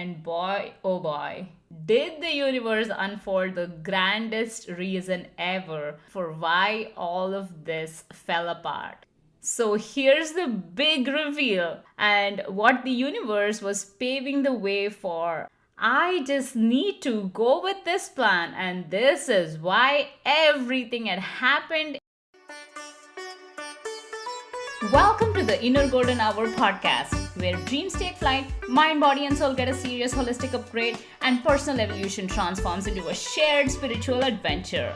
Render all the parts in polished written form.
And boy, oh boy, did the universe unfold the grandest reason ever for why all of this fell apart. So here's the big reveal and what the universe was paving the way for. I just need to go with this plan, and this is why everything had happened. Welcome to the Inner Golden Hour podcast, where dreams take flight, mind, body, and soul get a serious holistic upgrade, and personal evolution transforms into a shared spiritual adventure.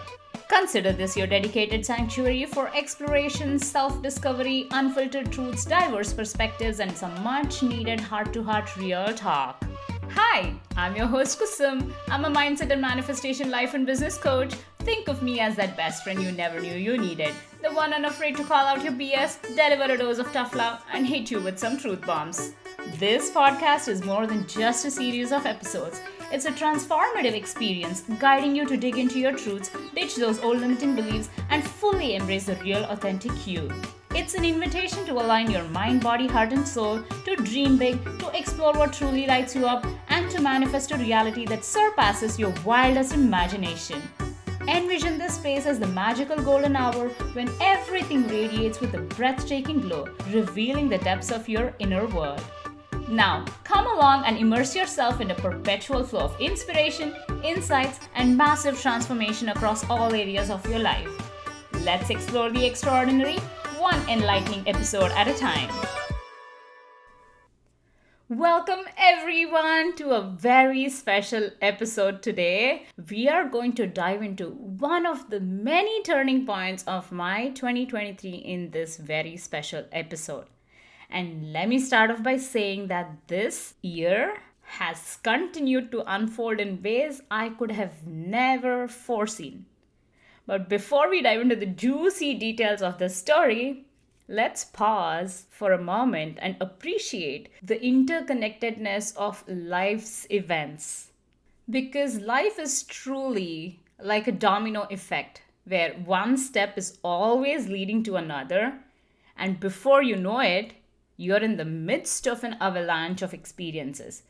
Consider this your dedicated sanctuary for exploration, self-discovery, unfiltered truths, diverse perspectives, and some much-needed heart-to-heart real talk. Hi, I'm your host Kusum. I'm a mindset and manifestation life and business coach. Think of me as that best friend you never knew you needed. The one unafraid to call out your BS, deliver a dose of tough love, and hit you with some truth bombs. This podcast is more than just a series of episodes. It's a transformative experience guiding you to dig into your truths, ditch those old limiting beliefs, and fully embrace the real authentic you. It's an invitation to align your mind, body, heart, and soul, to dream big, to explore what truly lights you up, and to manifest a reality that surpasses your wildest imagination. Envision this space as the magical golden hour when everything radiates with a breathtaking glow, revealing the depths of your inner world. Now, come along and immerse yourself in a perpetual flow of inspiration, insights, and massive transformation across all areas of your life. Let's explore the extraordinary, one enlightening episode at a time. Welcome everyone to a very special episode today. We are going to dive into one of the many turning points of my 2023 in this very special episode. And let me start off by saying that this year has continued to unfold in ways I could have never foreseen. But before we dive into the juicy details of the story, let's pause for a moment and appreciate the interconnectedness of life's events. Because life is truly like a domino effect, where one step is always leading to another, and before you know it, you're in the midst of an avalanche of experiences.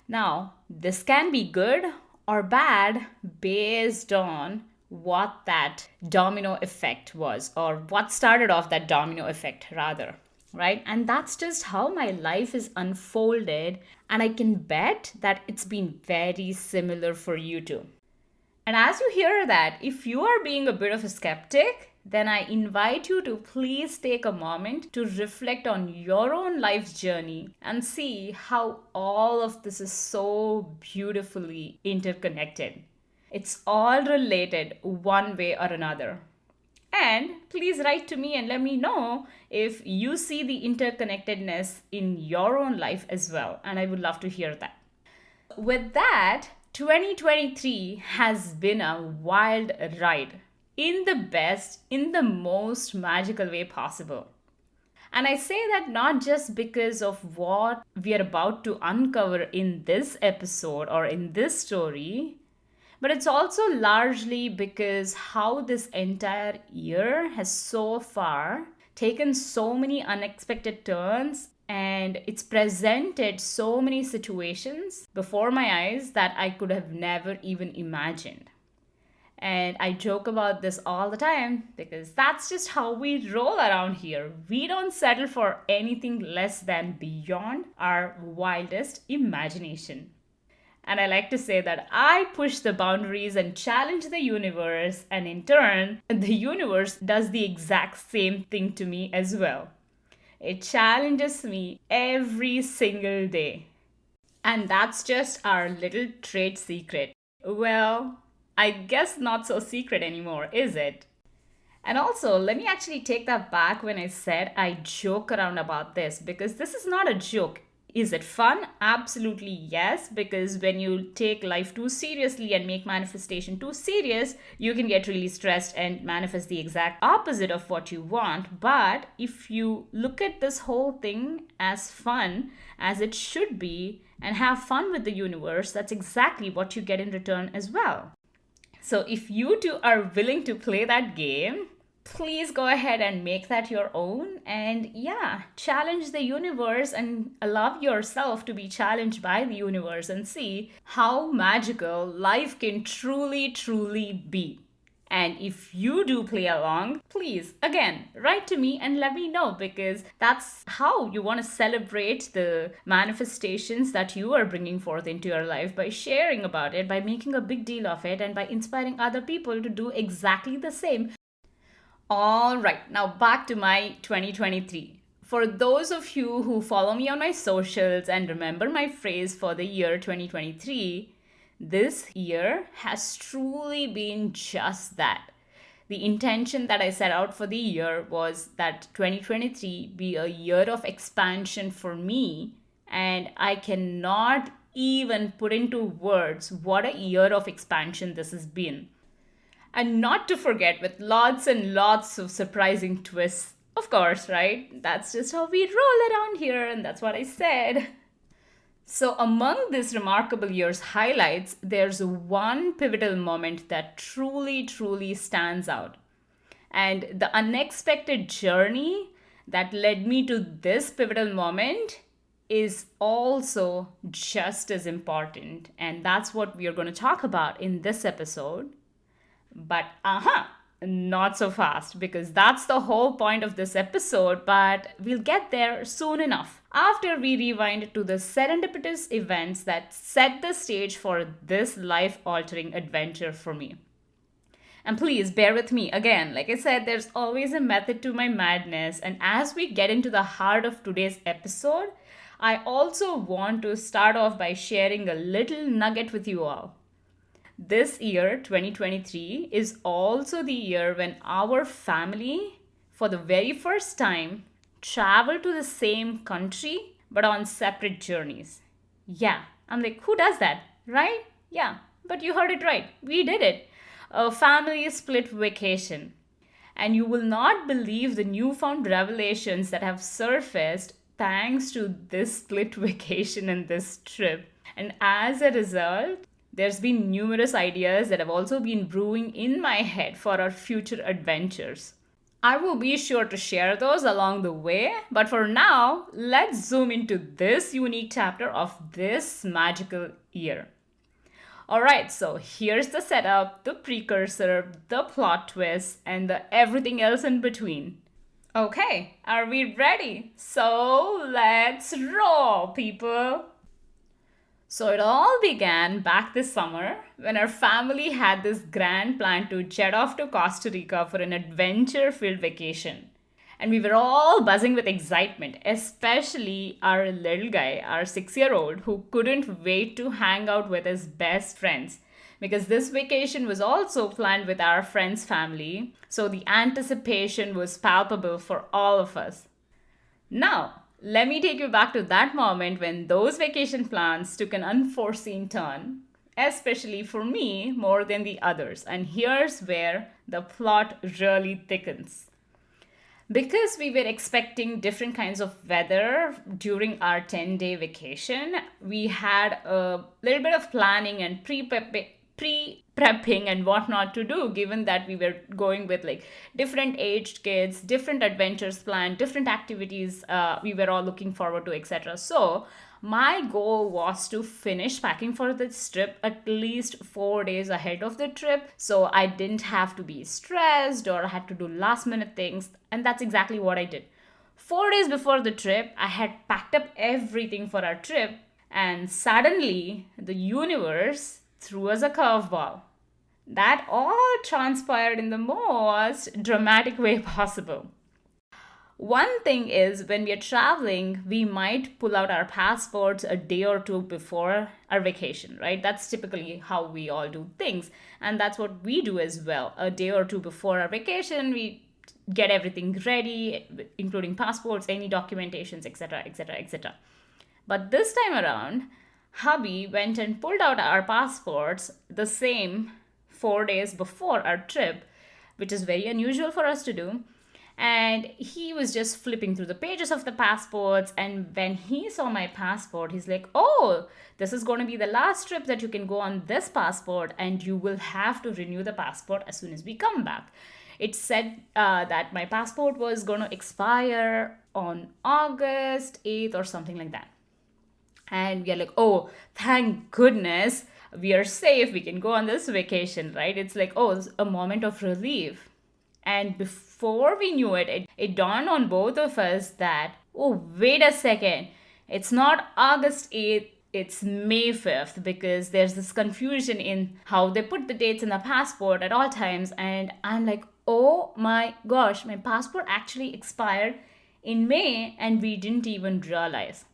Now, this can be good or bad based on what that domino effect was, or what started off that domino effect, rather, right? And that's just how my life is unfolded, and I can bet that it's been very similar for you too. And as you hear that, if you are being a bit of a skeptic, then I invite you to please take a moment to reflect on your own life's journey and see how all of this is so beautifully interconnected. It's all related one way or another. And please write to me and let me know if you see the interconnectedness in your own life as well. And I would love to hear that. With that, 2023 has been a wild ride in the best, in the most magical way possible. And I say that not just because of what we are about to uncover in this episode or in this story, but it's also largely because how this entire year has so far taken so many unexpected turns, and it's presented so many situations before my eyes that I could have never even imagined. And I joke about this all the time because that's just how we roll around here. We don't settle for anything less than beyond our wildest imagination. And I like to say that I push the boundaries and challenge the universe, and in turn, the universe does the exact same thing to me as well. It challenges me every single day. And that's just our little trade secret. Well, I guess not so secret anymore, is it? And also, let me actually take that back when I said I joke around about this, because this is not a joke. Is it fun? Absolutely yes, because when you take life too seriously and make manifestation too serious, you can get really stressed and manifest the exact opposite of what you want. But if you look at this whole thing as fun, as it should be, and have fun with the universe, that's exactly what you get in return as well. So if you two are willing to play that game, please go ahead and make that your own. And yeah, challenge the universe and allow yourself to be challenged by the universe and see how magical life can truly, truly be. And if you do play along, please, again, write to me and let me know, because that's how you want to celebrate the manifestations that you are bringing forth into your life, by sharing about it, by making a big deal of it, and by inspiring other people to do exactly the same. All right, now back to my 2023. For those of you who follow me on my socials and remember my phrase for the year 2023, this year has truly been just that. The intention that I set out for the year was that 2023 be a year of expansion for me, and I cannot even put into words what a year of expansion this has been. And not to forget, with lots and lots of surprising twists. Of course, right? That's just how we roll around here, and that's what I said. So, among this remarkable year's highlights, there's one pivotal moment that truly, truly stands out. And the unexpected journey that led me to this pivotal moment is also just as important. And that's what we are going to talk about in this episode. But not so fast, because that's the whole point of this episode, but we'll get there soon enough. After we rewind to the serendipitous events that set the stage for this life altering adventure for me. And please bear with me again. Like I said, there's always a method to my madness. And as we get into the heart of today's episode, I also want to start off by sharing a little nugget with you all. This year, 2023, is also the year when our family, for the very first time, traveled to the same country but on separate journeys. Yeah, I'm like, who does that, right? Yeah, but you heard it right. We did it. A family split vacation. And you will not believe the newfound revelations that have surfaced thanks to this split vacation and this trip. And as a result, there's been numerous ideas that have also been brewing in my head for our future adventures. I will be sure to share those along the way, but for now, let's zoom into this unique chapter of this magical year. Alright, so here's the setup, the precursor, the plot twist, and the everything else in between. Okay, are we ready? So let's roll, people! So it all began back this summer when our family had this grand plan to jet off to Costa Rica for an adventure-filled vacation. And we were all buzzing with excitement, especially our little guy, our 6-year-old, who couldn't wait to hang out with his best friends. Because this vacation was also planned with our friend's family, so the anticipation was palpable for all of us. Now, let me take you back to that moment when those vacation plans took an unforeseen turn, especially for me more than the others. And here's where the plot really thickens. Because we were expecting different kinds of weather during our 10-day vacation, we had a little bit of planning and pre-prepping and whatnot to do, given that we were going with like different aged kids, different adventures planned, different activities we were all looking forward to, etc. So my goal was to finish packing for this trip at least 4 days ahead of the trip, so I didn't have to be stressed or had to do last minute things. And that's exactly what I did. 4 days before the trip, I had packed up everything for our trip, and suddenly the universe threw us a curveball. That all transpired in the most dramatic way possible. One thing is, when we are traveling, we might pull out our passports a day or two before our vacation, right? That's typically how we all do things. And that's what we do as well. A day or two before our vacation, we get everything ready, including passports, any documentations, etc., etc., etc. But this time around, hubby went and pulled out our passports the same 4 days before our trip, which is very unusual for us to do. And he was just flipping through the pages of the passports, and when he saw my passport, he's like, oh, this is going to be the last trip that you can go on this passport, and you will have to renew the passport as soon as we come back. it said that my passport was going to expire on August 8th or something like that. And we are like, oh, thank goodness we are safe. We can go on this vacation, right? It's like, oh, it's a moment of relief. And before we knew it dawned on both of us that, oh, wait a second, it's not August 8th, it's May 5th, because there's this confusion in how they put the dates in the passport at all times. And I'm like, oh my gosh, my passport actually expired in May and we didn't even realize.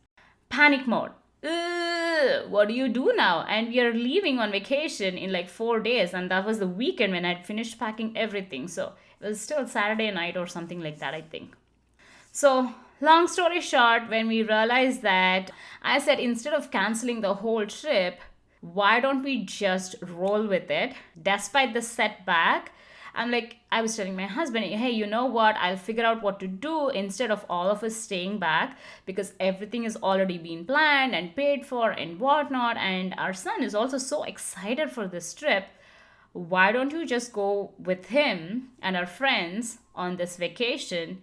Panic mode. Ugh, what do you do now? And we are leaving on vacation in like 4 days, and that was the weekend when I'd finished packing everything. So it was still Saturday night or something like that, I think. So, long story short, when we realized that, I said instead of canceling the whole trip, why don't we just roll with it despite the setback? I'm like, I was telling my husband, hey, you know what? I'll figure out what to do instead of all of us staying back, because everything is already been planned and paid for and whatnot. And our son is also so excited for this trip. Why don't you just go with him and our friends on this vacation?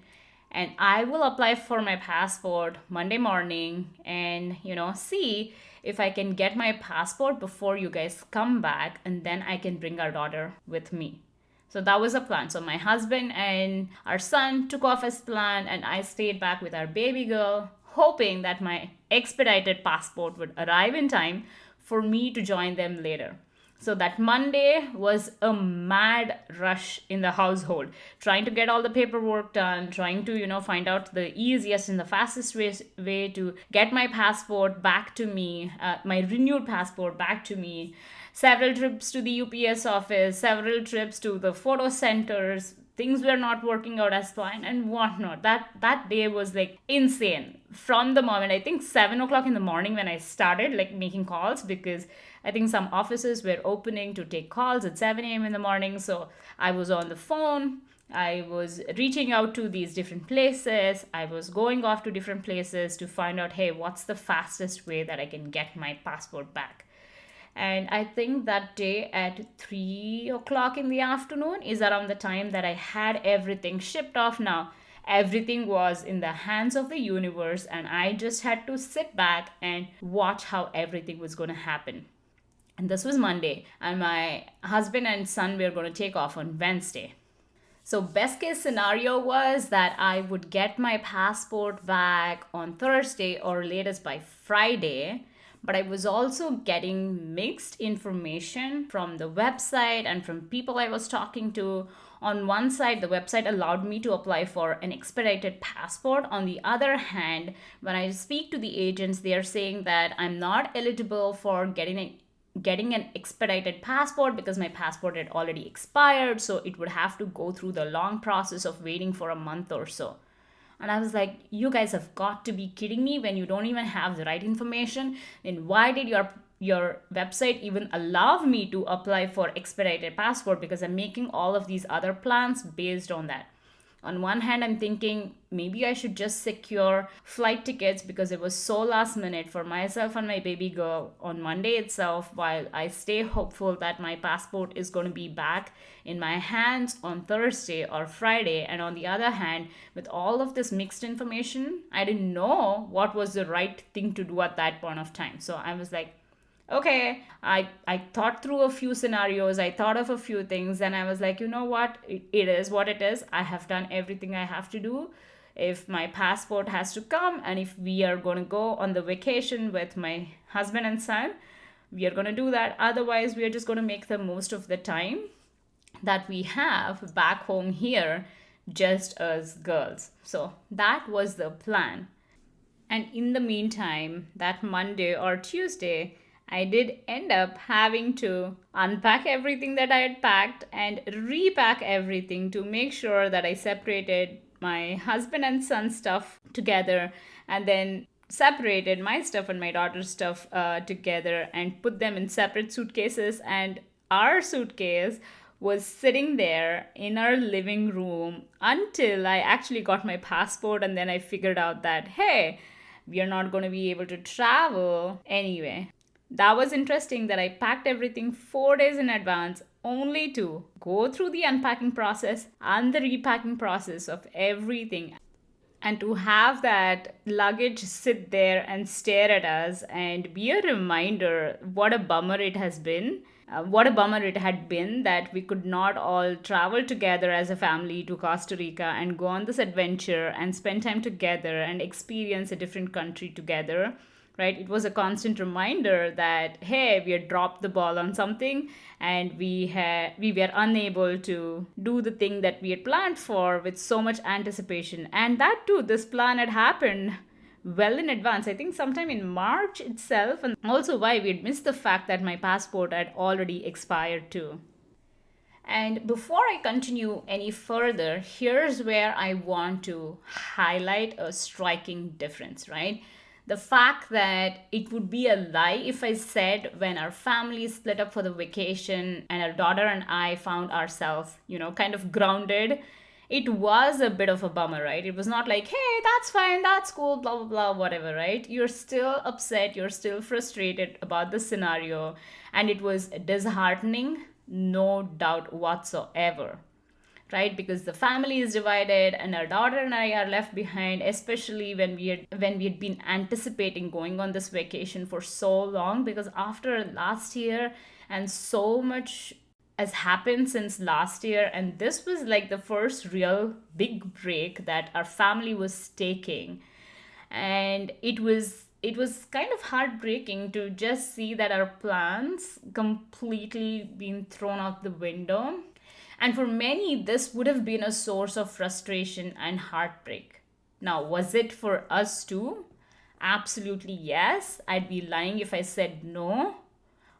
And I will apply for my passport Monday morning and, see if I can get my passport before you guys come back, and then I can bring our daughter with me. So that was a plan. So my husband and our son took off as planned, and I stayed back with our baby girl, hoping that my expedited passport would arrive in time for me to join them later. So that Monday was a mad rush in the household, trying to get all the paperwork done, trying to, find out the easiest and the fastest way to get my passport back to me, my renewed passport back to me. Several trips to the UPS office, several trips to the photo centers. Things were not working out as planned and whatnot. That day was like insane. From the moment, I think 7 o'clock in the morning when I started like making calls, because I think some offices were opening to take calls at 7 a.m. in the morning. So I was on the phone. I was reaching out to these different places. I was going off to different places to find out, hey, what's the fastest way that I can get my passport back? And I think that day at 3 o'clock in the afternoon is around the time that I had everything shipped off. Now, everything was in the hands of the universe, and I just had to sit back and watch how everything was going to happen. And this was Monday, and my husband and son were going to take off on Wednesday. So, best case scenario was that I would get my passport back on Thursday or latest by Friday. But I was also getting mixed information from the website and from people I was talking to. On one side, the website allowed me to apply for an expedited passport. On the other hand, when I speak to the agents, they are saying that I'm not eligible for getting an expedited passport because my passport had already expired. So it would have to go through the long process of waiting for a month or so. And I was like, you guys have got to be kidding me. When you don't even have the right information, then why did your website even allow me to apply for expedited passport? Because I'm making all of these other plans based on that. On one hand, I'm thinking maybe I should just secure flight tickets because it was so last minute for myself and my baby girl on Monday itself, while I stay hopeful that my passport is going to be back in my hands on Thursday or Friday. And on the other hand, with all of this mixed information, I didn't know what was the right thing to do at that point of time. So I was like, okay, I thought through a few scenarios, I thought of a few things, and I was like, you know what, it is what it is. I have done everything I have to do. If my passport has to come, and if we are going to go on the vacation with my husband and son, we are going to do that. Otherwise, we are just going to make the most of the time that we have back home here, just as girls. So that was the plan. And in the meantime, that Monday or Tuesday, I did end up having to unpack everything that I had packed and repack everything to make sure that I separated my husband and son stuff together, and then separated my stuff and my daughter's stuff together and put them in separate suitcases. And our suitcase was sitting there in our living room until I actually got my passport, and then I figured out that, hey, we are not going to be able to travel anyway. That was interesting that I packed everything 4 days in advance. only to go through the unpacking process and the repacking process of everything, and to have that luggage sit there and stare at us and be a reminder what a bummer it has been. What a bummer it had been that we could not all travel together as a family to Costa Rica and go on this adventure and spend time together and experience a different country together, right? It was a constant reminder that, hey, we had dropped the ball on something, and we were unable to do the thing that we had planned for with so much anticipation. And that too, this plan had happened well in advance, I think sometime in March itself. And also why we had missed the fact that my passport had already expired too. And before I continue any further, here's where I want to highlight a striking difference, right? The fact that it would be a lie if I said when our family split up for the vacation and our daughter and I found ourselves, kind of grounded. It was a bit of a bummer, right? It was not like, hey, that's fine, that's cool, blah, blah, blah, whatever, right? You're still upset, you're still frustrated about the scenario, and it was disheartening, no doubt whatsoever, right? Because the family is divided and our daughter and I are left behind, especially when we had been anticipating going on this vacation for so long, because after last year and so much has happened since last year, and this was like the first real big break that our family was taking. And it was kind of heartbreaking to just see that our plans completely been thrown out the window. And for many, this would have been a source of frustration and heartbreak. Now, was it for us too? Absolutely yes. I'd be lying if I said no.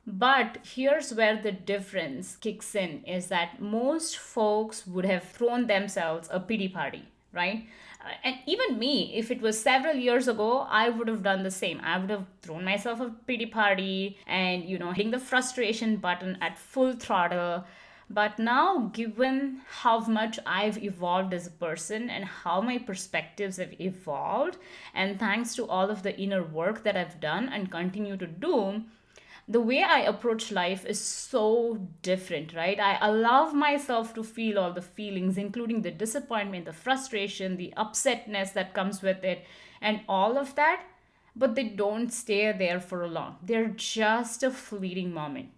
But here's where the difference kicks in, is that most folks would have thrown themselves a pity party, right? And even me, if it was several years ago, I would have done the same. I would have thrown myself a pity party and, hitting the frustration button at full throttle. But now, given how much I've evolved as a person and how my perspectives have evolved, and thanks to all of the inner work that I've done and continue to do, the way I approach life is so different, right? I allow myself to feel all the feelings, including the disappointment, the frustration, the upsetness that comes with it, and all of that. But they don't stay there for long. They're just a fleeting moment.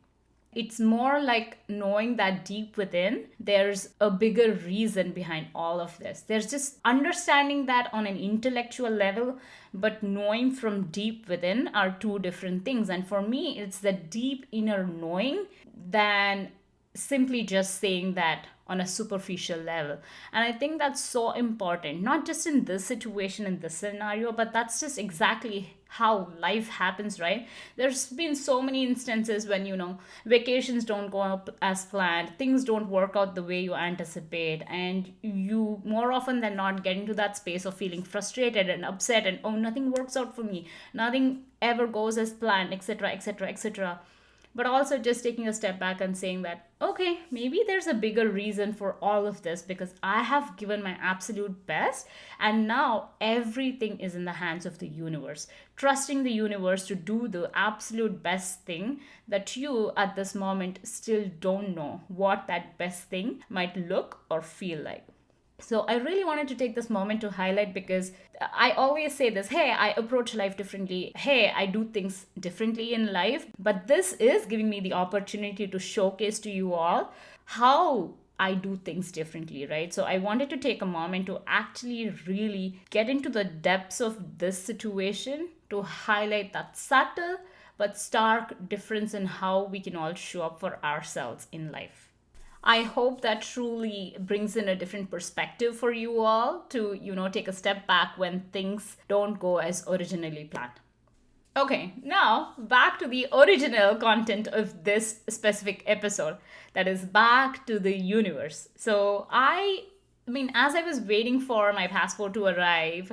It's more like knowing that deep within, there's a bigger reason behind all of this. There's just understanding that on an intellectual level, but knowing from deep within are two different things. And for me, it's the deep inner knowing than simply just saying that on a superficial level. And I think that's so important, not just in this situation, in this scenario, but that's just exactly how life happens, right? There's been so many instances when, vacations don't go up as planned, things don't work out the way you anticipate, and you more often than not get into that space of feeling frustrated and upset and, oh, nothing works out for me, nothing ever goes as planned, etc., etc., etc. But also just taking a step back and saying that, okay, maybe there's a bigger reason for all of this, because I have given my absolute best, and now everything is in the hands of the universe. Trusting the universe to do the absolute best thing that you at this moment still don't know what that best thing might look or feel like. So I really wanted to take this moment to highlight, because I always say this, hey, I approach life differently. Hey, I do things differently in life. But this is giving me the opportunity to showcase to you all how I do things differently, right? So I wanted to take a moment to actually really get into the depths of this situation to highlight that subtle but stark difference in how we can all show up for ourselves in life. I hope that truly brings in a different perspective for you all to, take a step back when things don't go as originally planned. Okay, now back to the original content of this specific episode, that is back to the universe. So as I was waiting for my passport to arrive,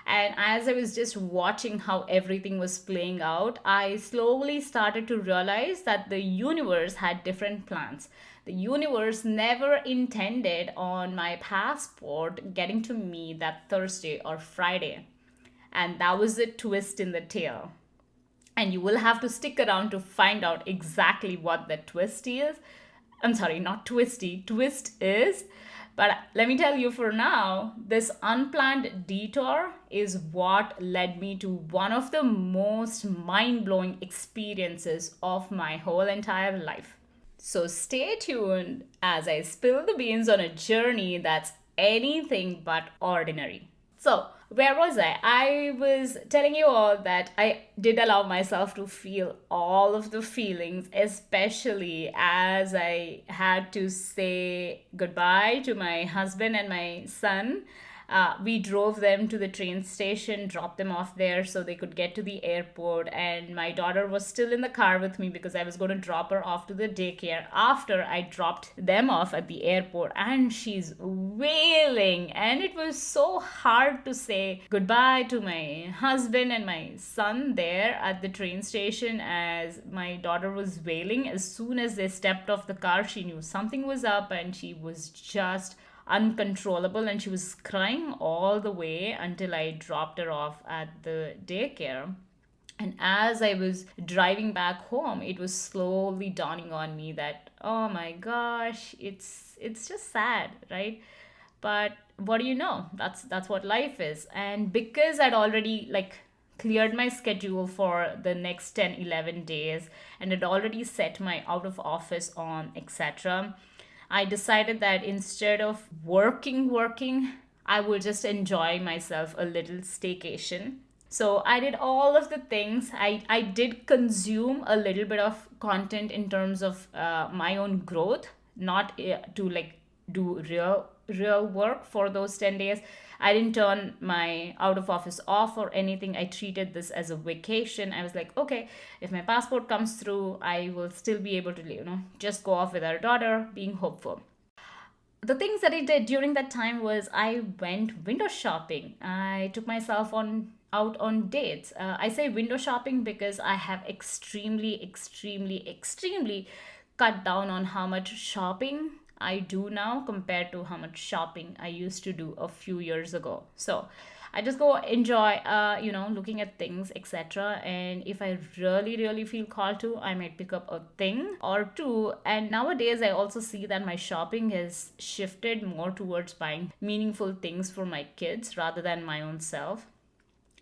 and as I was just watching how everything was playing out, I slowly started to realize that the universe had different plans. The universe never intended on my passport getting to me that Thursday or Friday. And that was a twist in the tale. And you will have to stick around to find out exactly what that twist is. I'm sorry, not twisty. Twist is. But let me tell you for now, this unplanned detour is what led me to one of the most mind blowing experiences of my whole entire life. So stay tuned as I spill the beans on a journey that's anything but ordinary. So, where was I? I was telling you all that I did allow myself to feel all of the feelings, especially as I had to say goodbye to my husband and my son. We drove them to the train station, dropped them off there so they could get to the airport. And my daughter was still in the car with me because I was going to drop her off to the daycare after I dropped them off at the airport. And she's wailing. And it was so hard to say goodbye to my husband and my son there at the train station as my daughter was wailing. As soon as they stepped off the car, she knew something was up and she was just uncontrollable and she was crying all the way until I dropped her off at the daycare. And as I was driving back home, it was slowly dawning on me that, oh my gosh, it's just sad, right? But what do you know? That's what life is. And because I'd already cleared my schedule for the next 10, 11 days and had already set my out of office on, etc., I decided that instead of working, I will just enjoy myself a little staycation. So I did all of the things. I did consume a little bit of content in terms of my own growth, not to do real work for those 10 days. I didn't turn my out of office off or anything. I treated this as a vacation. I was like, okay, if my passport comes through, I will still be able to, just go off with our daughter, being hopeful. The things that I did during that time was I went window shopping. I took myself on out on dates. I say window shopping because I have extremely cut down on how much shopping I do now compared to how much shopping I used to do a few years ago. So I just go enjoy, looking at things, etc. And if I really feel called to, I might pick up a thing or two. And nowadays, I also see that my shopping has shifted more towards buying meaningful things for my kids rather than my own self.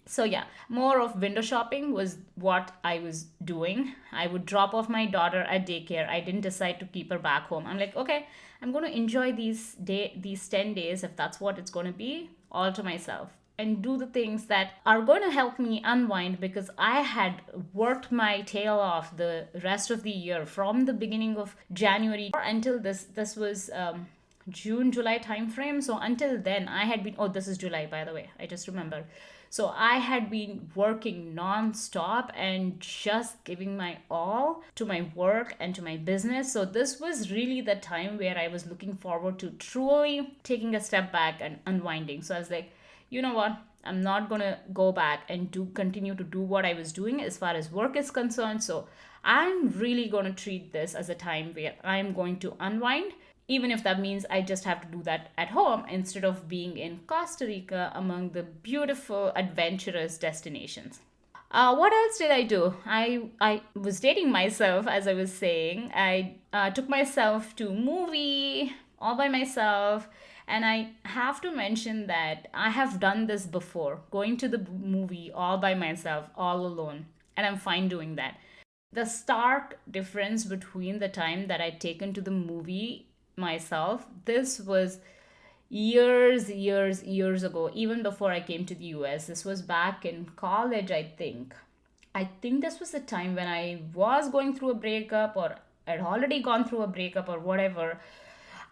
So yeah, more of window shopping was what I was doing. I would drop off my daughter at daycare. I didn't decide to keep her back home. I'm like, okay, I'm going to enjoy these 10 days, if that's what it's going to be, all to myself, and do the things that are going to help me unwind, because I had worked my tail off the rest of the year from the beginning of January until this was June, July timeframe. So until then, I had been, oh, this is July, by the way, I just remembered. So I had been working non-stop and just giving my all to my work and to my business. So this was really the time where I was looking forward to truly taking a step back and unwinding. So I was like, you know what? I'm not going to go back and continue to do what I was doing as far as work is concerned. So I'm really going to treat this as a time where I'm going to unwind, even if that means I just have to do that at home instead of being in Costa Rica among the beautiful, adventurous destinations. What else did I do? I was dating myself, as I was saying. I took myself to movie all by myself. And I have to mention that I have done this before, going to the movie all by myself, all alone. And I'm fine doing that. The stark difference between the time that I'd taken to the movie myself, this was years ago, even before I came to the US. This was back in college, I think. I think this was the time when I was going through a breakup, or had already gone through a breakup, or whatever.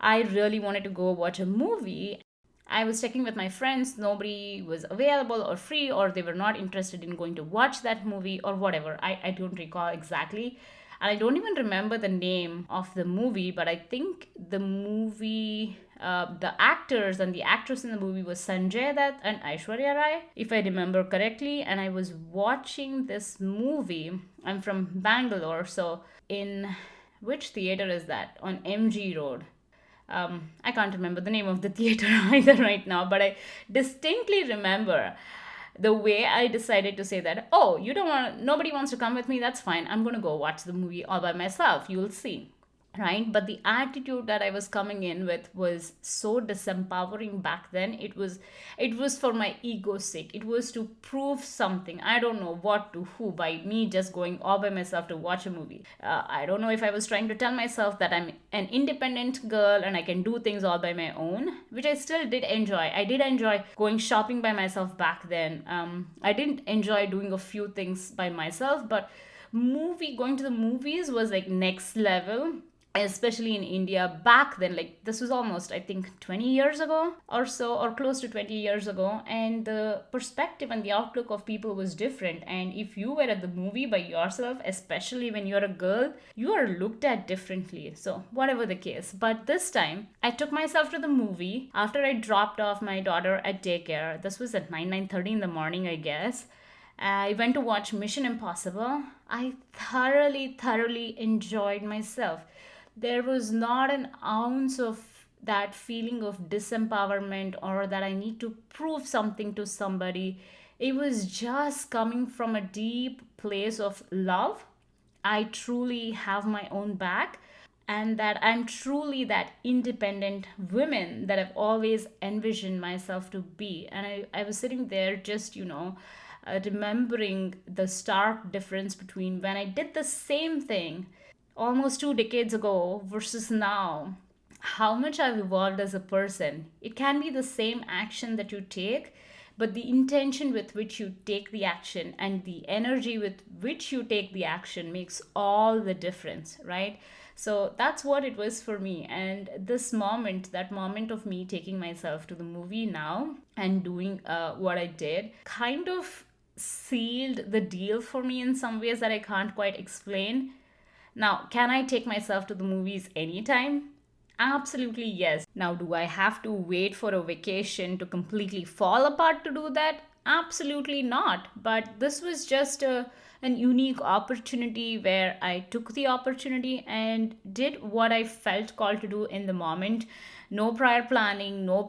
I really wanted to go watch a movie. I was checking with my friends, nobody was available or free, or they were not interested in going to watch that movie, or whatever. I don't recall exactly. And I don't even remember the name of the movie, but I think the movie, the actors and the actress in the movie was Sanjay Dutt and Aishwarya Rai, if I remember correctly. And I was watching this movie. I'm from Bangalore, so in which theater is that? On MG Road. I can't remember the name of the theater either right now, but I distinctly remember the way I decided to say that, nobody wants to come with me, that's fine. I'm going to go watch the movie all by myself. You'll see. right? But the attitude that I was coming in with was so disempowering back then. It was for my ego's sake. It was to prove something. I don't know what to who by me just going all by myself to watch a movie. I don't know if I was trying to tell myself that I'm an independent girl and I can do things all by my own, which I still did enjoy. I did enjoy going shopping by myself back then. I didn't enjoy doing a few things by myself, but movie going to the movies was like next level, especially in India back then. Like, this was almost, I think, 20 years ago or so, or close to 20 years ago. And the perspective and the outlook of people was different. And if you were at the movie by yourself, especially when you're a girl, you are looked at differently. So, whatever the case. But this time, I took myself to the movie after I dropped off my daughter at daycare. This was at 9:30 in the morning, I guess. I went to watch Mission Impossible. I thoroughly enjoyed myself. There was not an ounce of that feeling of disempowerment or that I need to prove something to somebody. It was just coming from a deep place of love. I truly have my own back, and that I'm truly that independent woman that I've always envisioned myself to be. And I was sitting there just, remembering the stark difference between when I did the same thing almost 2 decades ago versus now. How much I've evolved as a person. It can be the same action that you take, but the intention with which you take the action and the energy with which you take the action makes all the difference, right? So that's what it was for me. And this moment, that moment of me taking myself to the movie now and doing what I did, kind of sealed the deal for me in some ways that I can't quite explain. Now, can I take myself to the movies anytime? Absolutely, yes. Now, do I have to wait for a vacation to completely fall apart to do that? Absolutely not. But this was just an unique opportunity where I took the opportunity and did what I felt called to do in the moment. No prior planning, no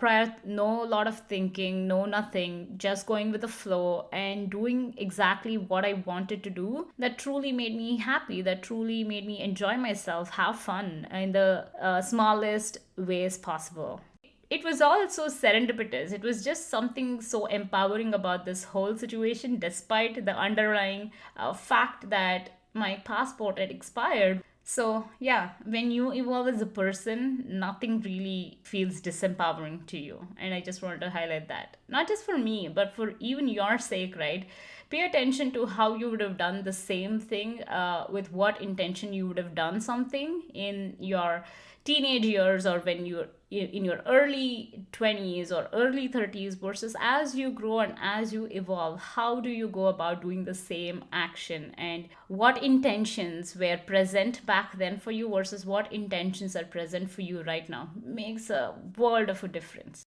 lot of thinking, no nothing, just going with the flow and doing exactly what I wanted to do. That truly made me happy, that truly made me enjoy myself, have fun in the smallest ways possible. It was all so serendipitous. It was just something so empowering about this whole situation, despite the underlying fact that my passport had expired. So, yeah, when you evolve as a person, nothing really feels disempowering to you. And I just wanted to highlight that. Not just for me, but for even your sake, right? Pay attention to how you would have done the same thing, with what intention you would have done something in your teenage years, or when you're in your early 20s or early 30s, versus as you grow and as you evolve, how do you go about doing the same action, and what intentions were present back then for you versus what intentions are present for you right now makes a world of a difference.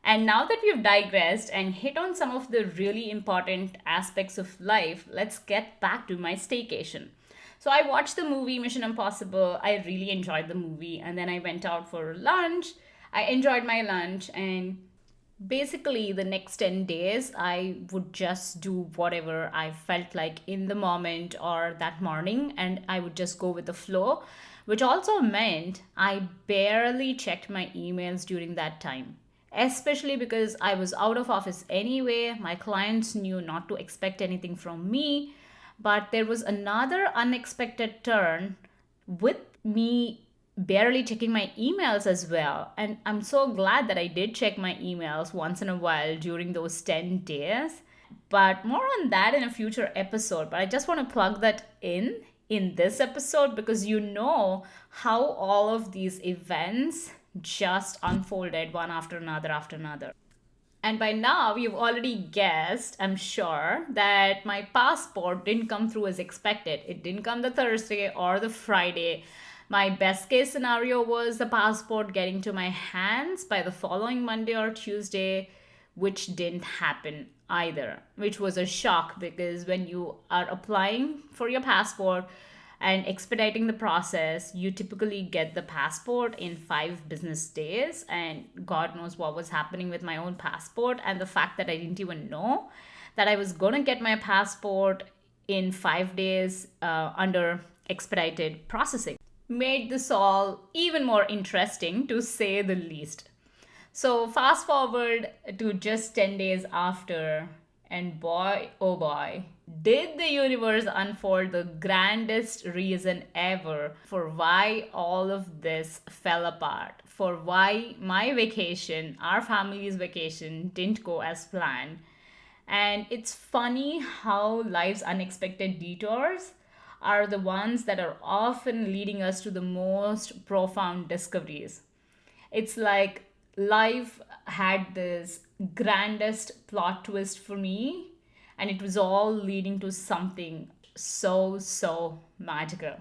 And now that we've digressed and hit on some of the really important aspects of life, let's get back to my staycation. So I watched the movie Mission Impossible. I really enjoyed the movie. And then I went out for lunch. I enjoyed my lunch. And basically, the next 10 days, I would just do whatever I felt like in the moment or that morning. And I would just go with the flow, which also meant I barely checked my emails during that time, especially because I was out of office anyway. My clients knew not to expect anything from me. But there was another unexpected turn with me barely checking my emails as well. And I'm so glad that I did check my emails once in a while during those 10 days. But more on that in a future episode. But I just want to plug that in this episode, because you know how all of these events just unfolded one after another. And by now, you've already guessed, I'm sure, that my passport didn't come through as expected. It didn't come the Thursday or the Friday. My best case scenario was the passport getting to my hands by the following Monday or Tuesday, which didn't happen either, which was a shock, because when you are applying for your passport and expediting the process, you typically get the passport in 5 business days. And God knows what was happening with my own passport, and the fact that I didn't even know that I was going to get my passport in 5 days under expedited processing. made this all even more interesting to say the least. So, fast forward to just 10 days after, and boy, oh boy, did the universe unfold the grandest reason ever for why all of this fell apart, for why my vacation, our family's vacation, didn't go as planned. And it's funny how life's unexpected detours are the ones that are often leading us to the most profound discoveries. It's like life had this grandest plot twist for me, and it was all leading to something so magical.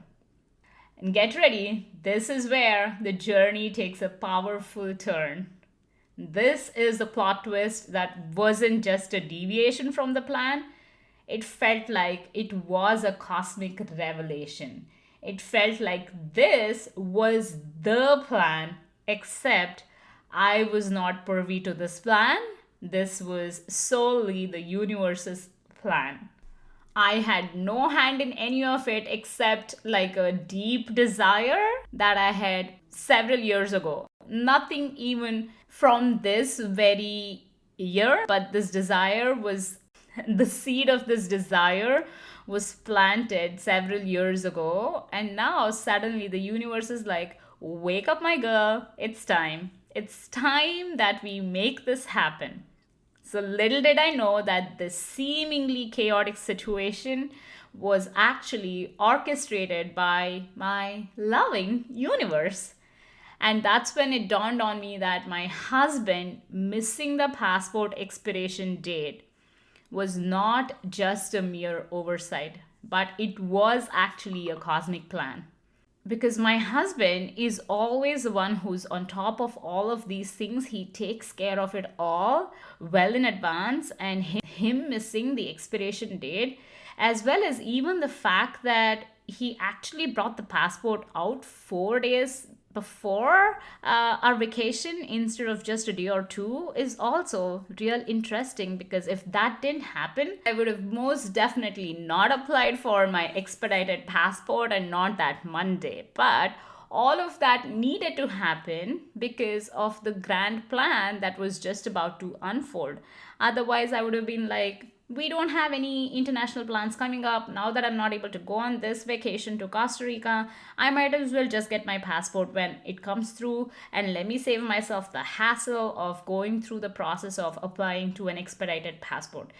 And get ready, this is where the journey takes a powerful turn. This is the plot twist that wasn't just a deviation from the plan. It felt like it was a cosmic revelation. It felt like this was the plan, except I was not privy to this plan. This was solely the universe's plan. I had no hand in any of it except like a deep desire that I had several years ago. Nothing even from this very year, but this desire was the seed of this desire was planted several years ago. And now suddenly the universe is like, wake up, my girl, it's time. It's time that we make this happen. So little did I know that this seemingly chaotic situation was actually orchestrated by my loving universe. And that's when it dawned on me that my husband missing the passport expiration date was not just a mere oversight, but it was actually a cosmic plan. Because my husband is always the one who's on top of all of these things. He takes care of it all well in advance, and him missing the expiration date, as well as even the fact that he actually brought the passport out 4 days before our vacation instead of just a day or two, is also real interesting, because if that didn't happen, I would have most definitely not applied for my expedited passport and not that Monday. But all of that needed to happen because of the grand plan that was just about to unfold. Otherwise, I would have been like, we don't have any international plans coming up. Now that I'm not able to go on this vacation to Costa Rica, I might as well just get my passport when it comes through, and let me save myself the hassle of going through the process of applying to an expedited passport.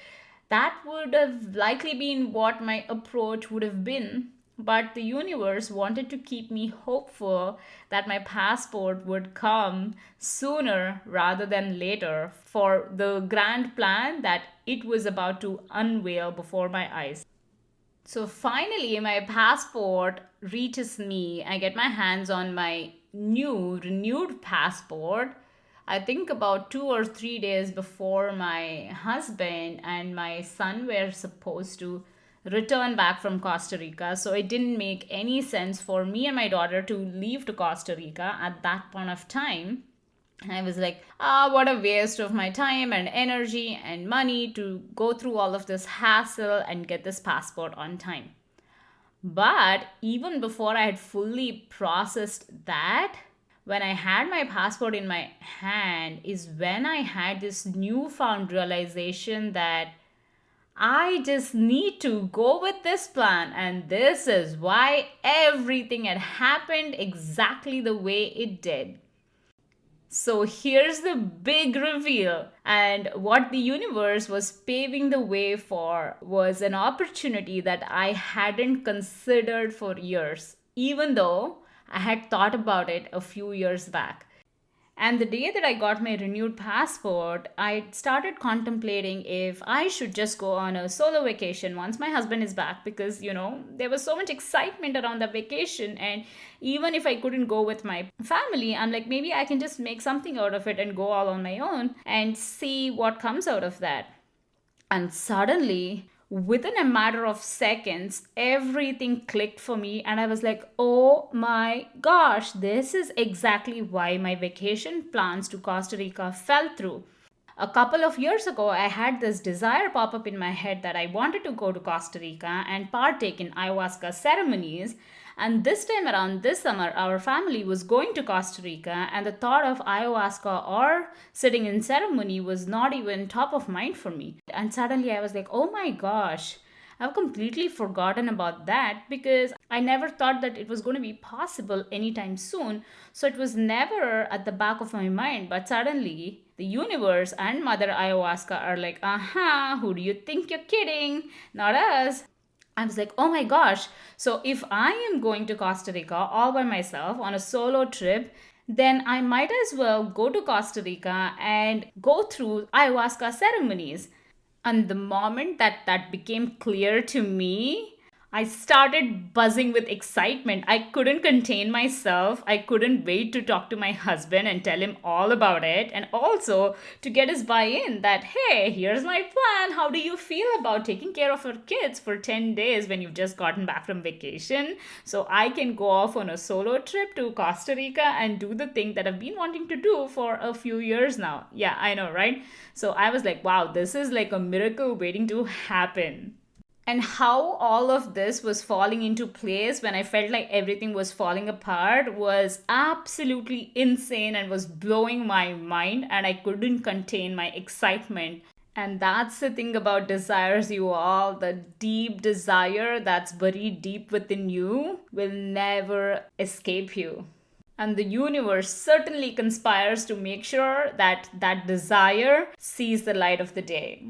That would have likely been what my approach would have been, but the universe wanted to keep me hopeful that my passport would come sooner rather than later for the grand plan that it was about to unveil before my eyes. So finally, my passport reaches me. I get my hands on my new, renewed passport. I think about 2 or 3 days before my husband and my son were supposed to return back from Costa Rica. So it didn't make any sense for me and my daughter to leave to Costa Rica at that point of time. And I was like, what a waste of my time and energy and money to go through all of this hassle and get this passport on time. But even before I had fully processed that, when I had my passport in my hand, is when I had this newfound realization that I just need to go with this plan, and this is why everything had happened exactly the way it did. So here's the big reveal. And what the universe was paving the way for was an opportunity that I hadn't considered for years, even though I had thought about it a few years back. And the day that I got my renewed passport, I started contemplating if I should just go on a solo vacation once my husband is back, because, there was so much excitement around the vacation. And even if I couldn't go with my family, I'm like, maybe I can just make something out of it and go all on my own and see what comes out of that. And suddenly, within a matter of seconds, everything clicked for me. And I was like, oh my gosh, this is exactly why my vacation plans to Costa Rica fell through. A couple of years ago, I had this desire pop up in my head that I wanted to go to Costa Rica and partake in ayahuasca ceremonies. And this time around, this summer, our family was going to Costa Rica, and the thought of ayahuasca or sitting in ceremony was not even top of mind for me. And suddenly I was like, oh my gosh, I've completely forgotten about that because I never thought that it was going to be possible anytime soon. So it was never at the back of my mind. But suddenly, the universe and Mother Ayahuasca are like, aha, who do you think you're kidding? Not us. I was like, oh my gosh. So if I am going to Costa Rica all by myself on a solo trip, then I might as well go to Costa Rica and go through ayahuasca ceremonies. And the moment that that became clear to me, I started buzzing with excitement. I couldn't contain myself. I couldn't wait to talk to my husband and tell him all about it. And also to get his buy in that, hey, here's my plan. How do you feel about taking care of our kids for 10 days when you've just gotten back from vacation? So I can go off on a solo trip to Costa Rica and do the thing that I've been wanting to do for a few years now. Yeah, I know, right? So I was like, wow, this is like a miracle waiting to happen. And how all of this was falling into place when I felt like everything was falling apart was absolutely insane and was blowing my mind, and I couldn't contain my excitement. And that's the thing about desires, you all. The deep desire that's buried deep within you will never escape you. And the universe certainly conspires to make sure that that desire sees the light of the day.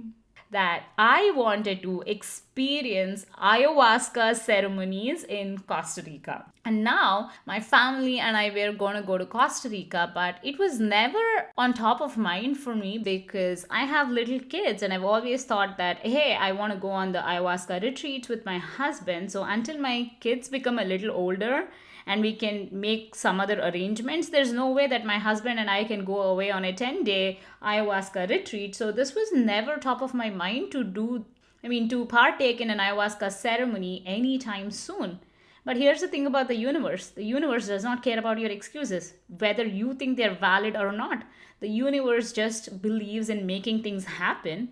That I wanted to experience ayahuasca ceremonies in Costa Rica. And now my family and I were going to go to Costa Rica, but it was never on top of mind for me because I have little kids and I've always thought that, hey, I want to go on the ayahuasca retreats with my husband. So until my kids become a little older, and we can make some other arrangements, there's no way that my husband and I can go away on a 10-day ayahuasca retreat. So this was never top of my mind to partake in an ayahuasca ceremony anytime soon. But here's the thing about the universe. The universe does not care about your excuses, whether you think they're valid or not. The universe just believes in making things happen,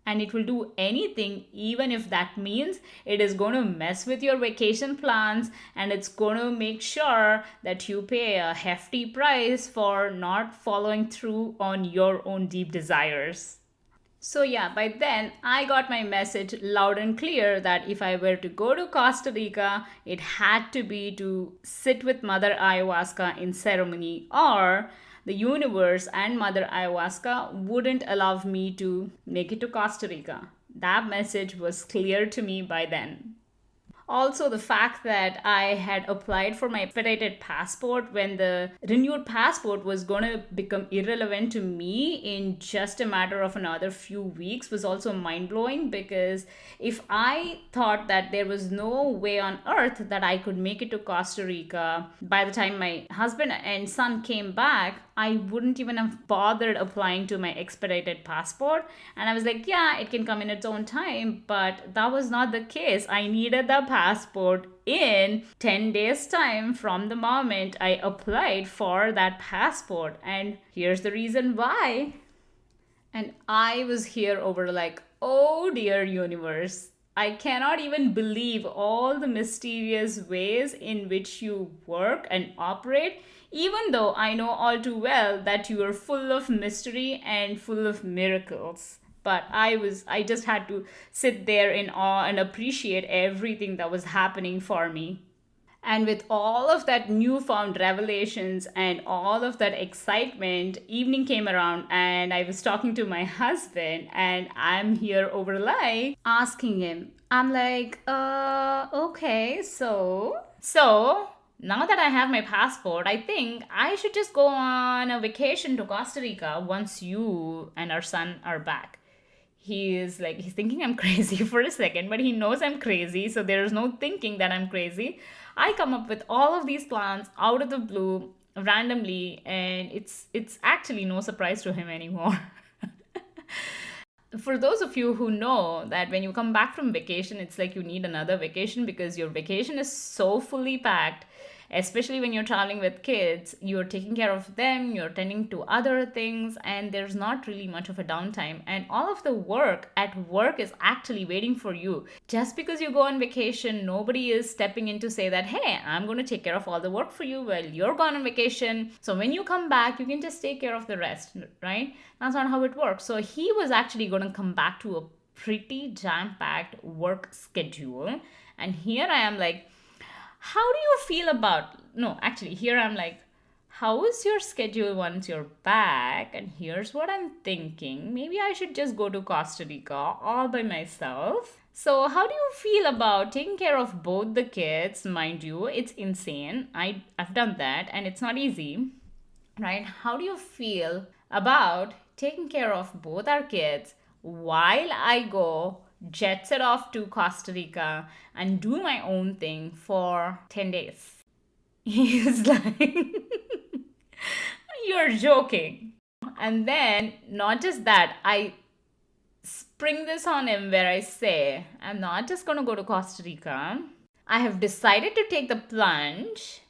and it will do anything, even if that means it is going to mess with your vacation plans and it's going to make sure that you pay a hefty price for not following through on your own deep desires. So, yeah, by then I got my message loud and clear that if I were to go to Costa Rica, it had to be to sit with Mother Ayahuasca in ceremony, or the universe and Mother Ayahuasca wouldn't allow me to make it to Costa Rica. That message was clear to me by then. Also, the fact that I had applied for my expedited passport when the renewed passport was going to become irrelevant to me in just a matter of another few weeks was also mind blowing, because if I thought that there was no way on earth that I could make it to Costa Rica by the time my husband and son came back, I wouldn't even have bothered applying to my expedited passport. And I was like, yeah, it can come in its own time. But that was not the case. I needed the passport in 10 days' time from the moment I applied for that passport. And here's the reason why. And I was here over like, oh dear universe. I cannot even believe all the mysterious ways in which you work and operate, even though I know all too well that you are full of mystery and full of miracles. But I just had to sit there in awe and appreciate everything that was happening for me. And with all of that newfound revelations and all of that excitement, evening came around and I was talking to my husband, and I'm here over like asking him, I'm like, okay, so now that I have my passport, I think I should just go on a vacation to Costa Rica once you and our son are back. He's thinking I'm crazy for a second, but he knows I'm crazy, so there's no thinking that I'm crazy. I come up with all of these plans out of the blue randomly, and it's actually no surprise to him anymore. For those of you who know that when you come back from vacation, it's like you need another vacation because your vacation is so fully packed. especially when you're traveling with kids. You're taking care of them, you're tending to other things, and there's not really much of a downtime. And all of the work at work is actually waiting for you. Just because you go on vacation, nobody is stepping in to say that, hey, I'm going to take care of all the work for you while you're gone on vacation. So when you come back, you can just take care of the rest, right? That's not how it works. So he was actually going to come back to a pretty jam-packed work schedule. And here I am like, how do you feel about, no, actually, here I'm like, how is your schedule once you're back? And here's what I'm thinking. Maybe I should just go to Costa Rica all by myself. So, how do you feel about taking care of both the kids? Mind you, it's insane. I've done that and it's not easy, right? How do you feel about taking care of both our kids while I go jet set off to Costa Rica and do my own thing for 10 days? He's like, you're joking. And then, not just that, I spring this on him where I say, I'm not just going to go to Costa Rica. I have decided to take the plunge.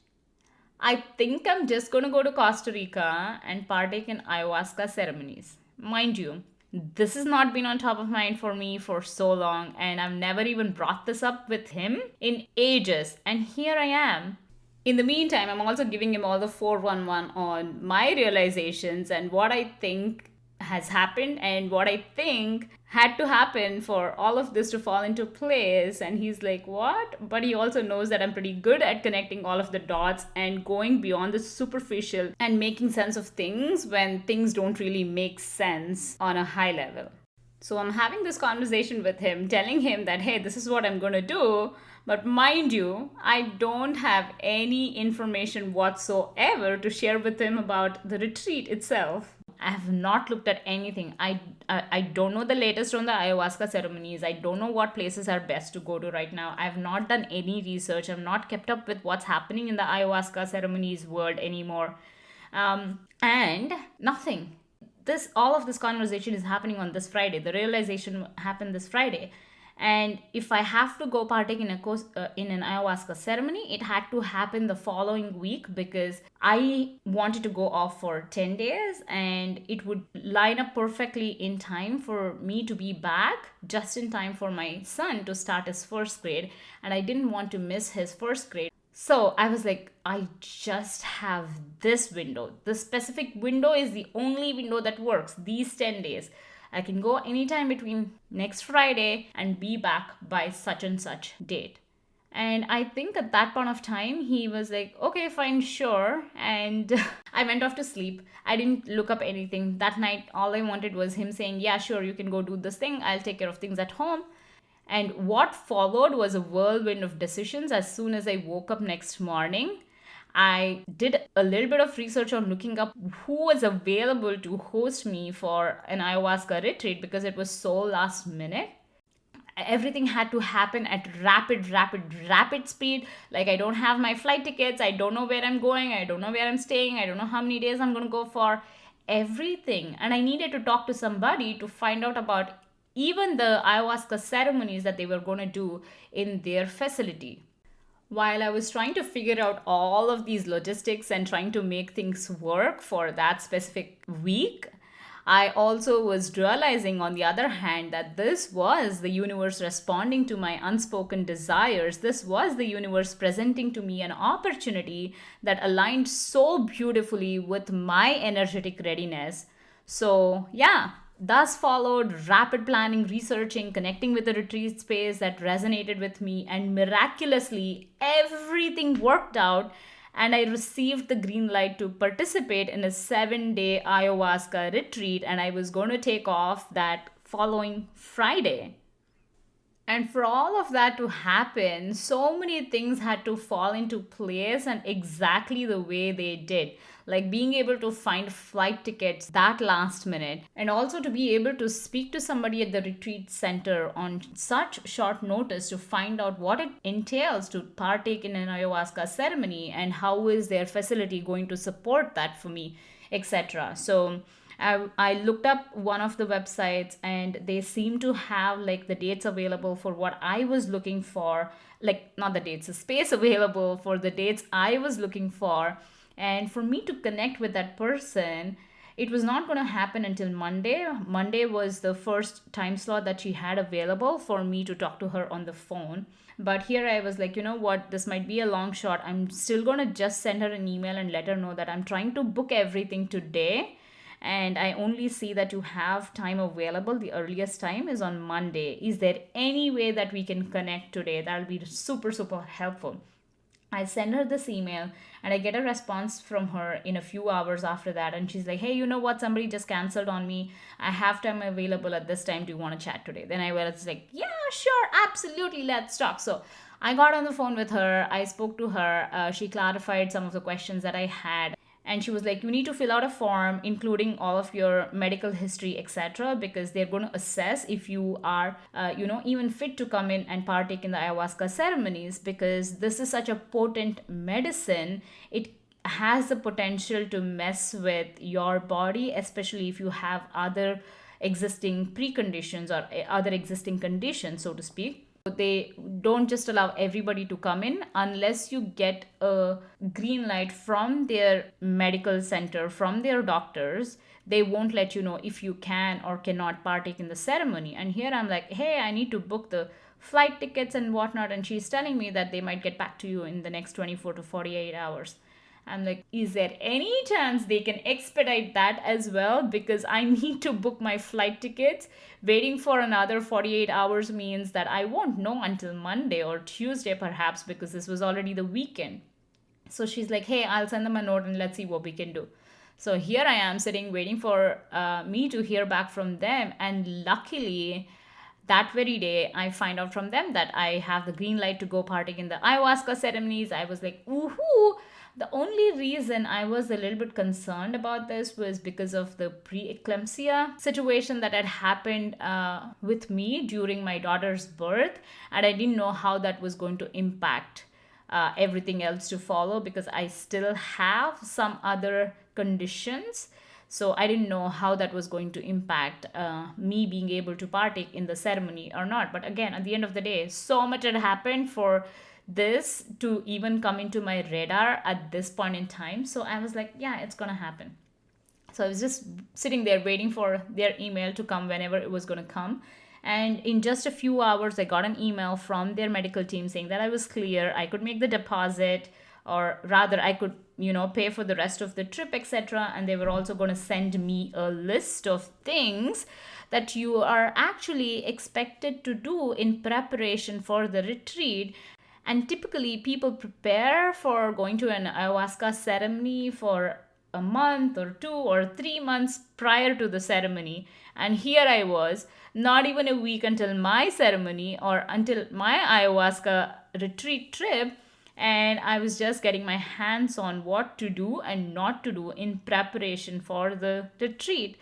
I think I'm just going to go to Costa Rica and partake in ayahuasca ceremonies. Mind you, this has not been on top of mind for me for so long, and I've never even brought this up with him in ages. And here I am. In the meantime, I'm also giving him all the 411 on my realizations and what I think has happened and what I think had to happen for all of this to fall into place. And he's like, what? But he also knows that I'm pretty good at connecting all of the dots and going beyond the superficial and making sense of things when things don't really make sense on a high level. So I'm having this conversation with him, telling him that, hey, this is what I'm going to do. But mind you, I don't have any information whatsoever to share with him about the retreat itself. I have not looked at anything. I don't know the latest on the ayahuasca ceremonies. I don't know what places are best to go to right now. I have not done any research. I've not kept up with what's happening in the ayahuasca ceremonies world anymore. And nothing. All of this conversation is happening on this Friday. The realization happened this Friday. And if I have to go partake in an ayahuasca ceremony, it had to happen the following week because I wanted to go off for 10 days and it would line up perfectly in time for me to be back just in time for my son to start his first grade. And I didn't want to miss his first grade. So I was like, I just have this window. The specific window is the only window that works, these 10 days. I can go anytime between next Friday and be back by such and such date. And I think at that point of time, he was like, okay, fine, sure. And I went off to sleep. I didn't look up anything. That night, all I wanted was him saying, yeah, sure, you can go do this thing. I'll take care of things at home. And what followed was a whirlwind of decisions. As soon as I woke up next morning, I did a little bit of research on looking up who was available to host me for an ayahuasca retreat because it was so last minute. Everything had to happen at rapid speed. Like, I don't have my flight tickets. I don't know where I'm going. I don't know where I'm staying. I don't know how many days I'm going to go for. Everything. And I needed to talk to somebody to find out about even the ayahuasca ceremonies that they were going to do in their facility. While I was trying to figure out all of these logistics and trying to make things work for that specific week, I also was realizing, on the other hand, that this was the universe responding to my unspoken desires. This was the universe presenting to me an opportunity that aligned so beautifully with my energetic readiness. So, yeah. Thus followed rapid planning, researching, connecting with the retreat space that resonated with me, and miraculously everything worked out and I received the green light to participate in a 7-day ayahuasca retreat, and I was going to take off that following Friday. And for all of that to happen, so many things had to fall into place and exactly the way they did. Like being able to find flight tickets that last minute, and also to be able to speak to somebody at the retreat center on such short notice to find out what it entails to partake in an ayahuasca ceremony and how is their facility going to support that for me, etc. So I looked up one of the websites and they seem to have like the dates available for what I was looking for. Like, not the dates, the space available for the dates I was looking for. And for me to connect with that person, it was not going to happen until Monday. Monday was the first time slot that she had available for me to talk to her on the phone. But here I was like, you know what, this might be a long shot. I'm still going to just send her an email and let her know that I'm trying to book everything today. And I only see that you have time available. The earliest time is on Monday. Is there any way that we can connect today? That'll be super, super helpful. I send her this email and I get a response from her in a few hours after that. And she's like, hey, you know what? Somebody just canceled on me. I have time available at this time. Do you want to chat today? Then I was like, yeah, sure, absolutely. Let's talk. So I got on the phone with her. I spoke to her. She clarified some of the questions that I had, and she was like, you need to fill out a form including all of your medical history, etc., because they're going to assess if you are even fit to come in and partake in the ayahuasca ceremonies, because this is such a potent medicine. It has the potential to mess with your body, especially if you have other existing preconditions or other existing conditions, so to speak. They don't just allow everybody to come in unless you get a green light from their medical center, from their doctors. They won't let you know if you can or cannot partake in the ceremony. And here I'm like, hey, I need to book the flight tickets and whatnot. And she's telling me that they might get back to you in the next 24 to 48 hours. I'm like, is there any chance they can expedite that as well? Because I need to book my flight tickets. Waiting for another 48 hours means that I won't know until Monday or Tuesday, perhaps, because this was already the weekend. So she's like, hey, I'll send them a note and let's see what we can do. So here I am sitting waiting for me to hear back from them. And luckily, that very day, I find out from them that I have the green light to go partake in the ayahuasca ceremonies. I was like, woohoo! The only reason I was a little bit concerned about this was because of the preeclampsia situation that had happened with me during my daughter's birth. And I didn't know how that was going to impact everything else to follow, because I still have some other conditions. So I didn't know how that was going to impact me being able to partake in the ceremony or not. But again, at the end of the day, so much had happened for this to even come into my radar at this point in time. So I was like, yeah, it's gonna happen. So I was just sitting there waiting for their email to come whenever it was going to come. And in just a few hours, I got an email from their medical team saying that I was clear. I could make the deposit, or rather, I could, pay for the rest of the trip, etc. And they were also going to send me a list of things that you are actually expected to do in preparation for the retreat. And typically, people prepare for going to an ayahuasca ceremony for a month or 2 or 3 months prior to the ceremony. And here I was, not even a week until my ceremony or until my ayahuasca retreat trip. And I was just getting my hands on what to do and not to do in preparation for the retreat.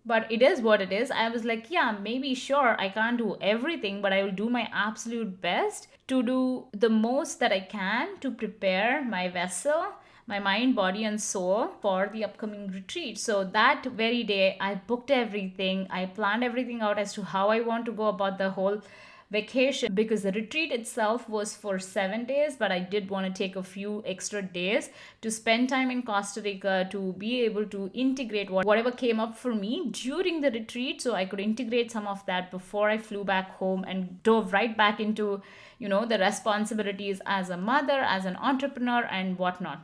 But it is what it is. I was like, yeah, maybe sure, I can't do everything, but I will do my absolute best to do the most that I can to prepare my vessel, my mind, body, and soul for the upcoming retreat. So that very day, I booked everything. I planned everything out as to how I want to go about the whole vacation, because the retreat itself was for 7 days, but I did want to take a few extra days to spend time in Costa Rica to be able to integrate whatever came up for me during the retreat, so I could integrate some of that before I flew back home and dove right back into the responsibilities as a mother, as an entrepreneur, and whatnot.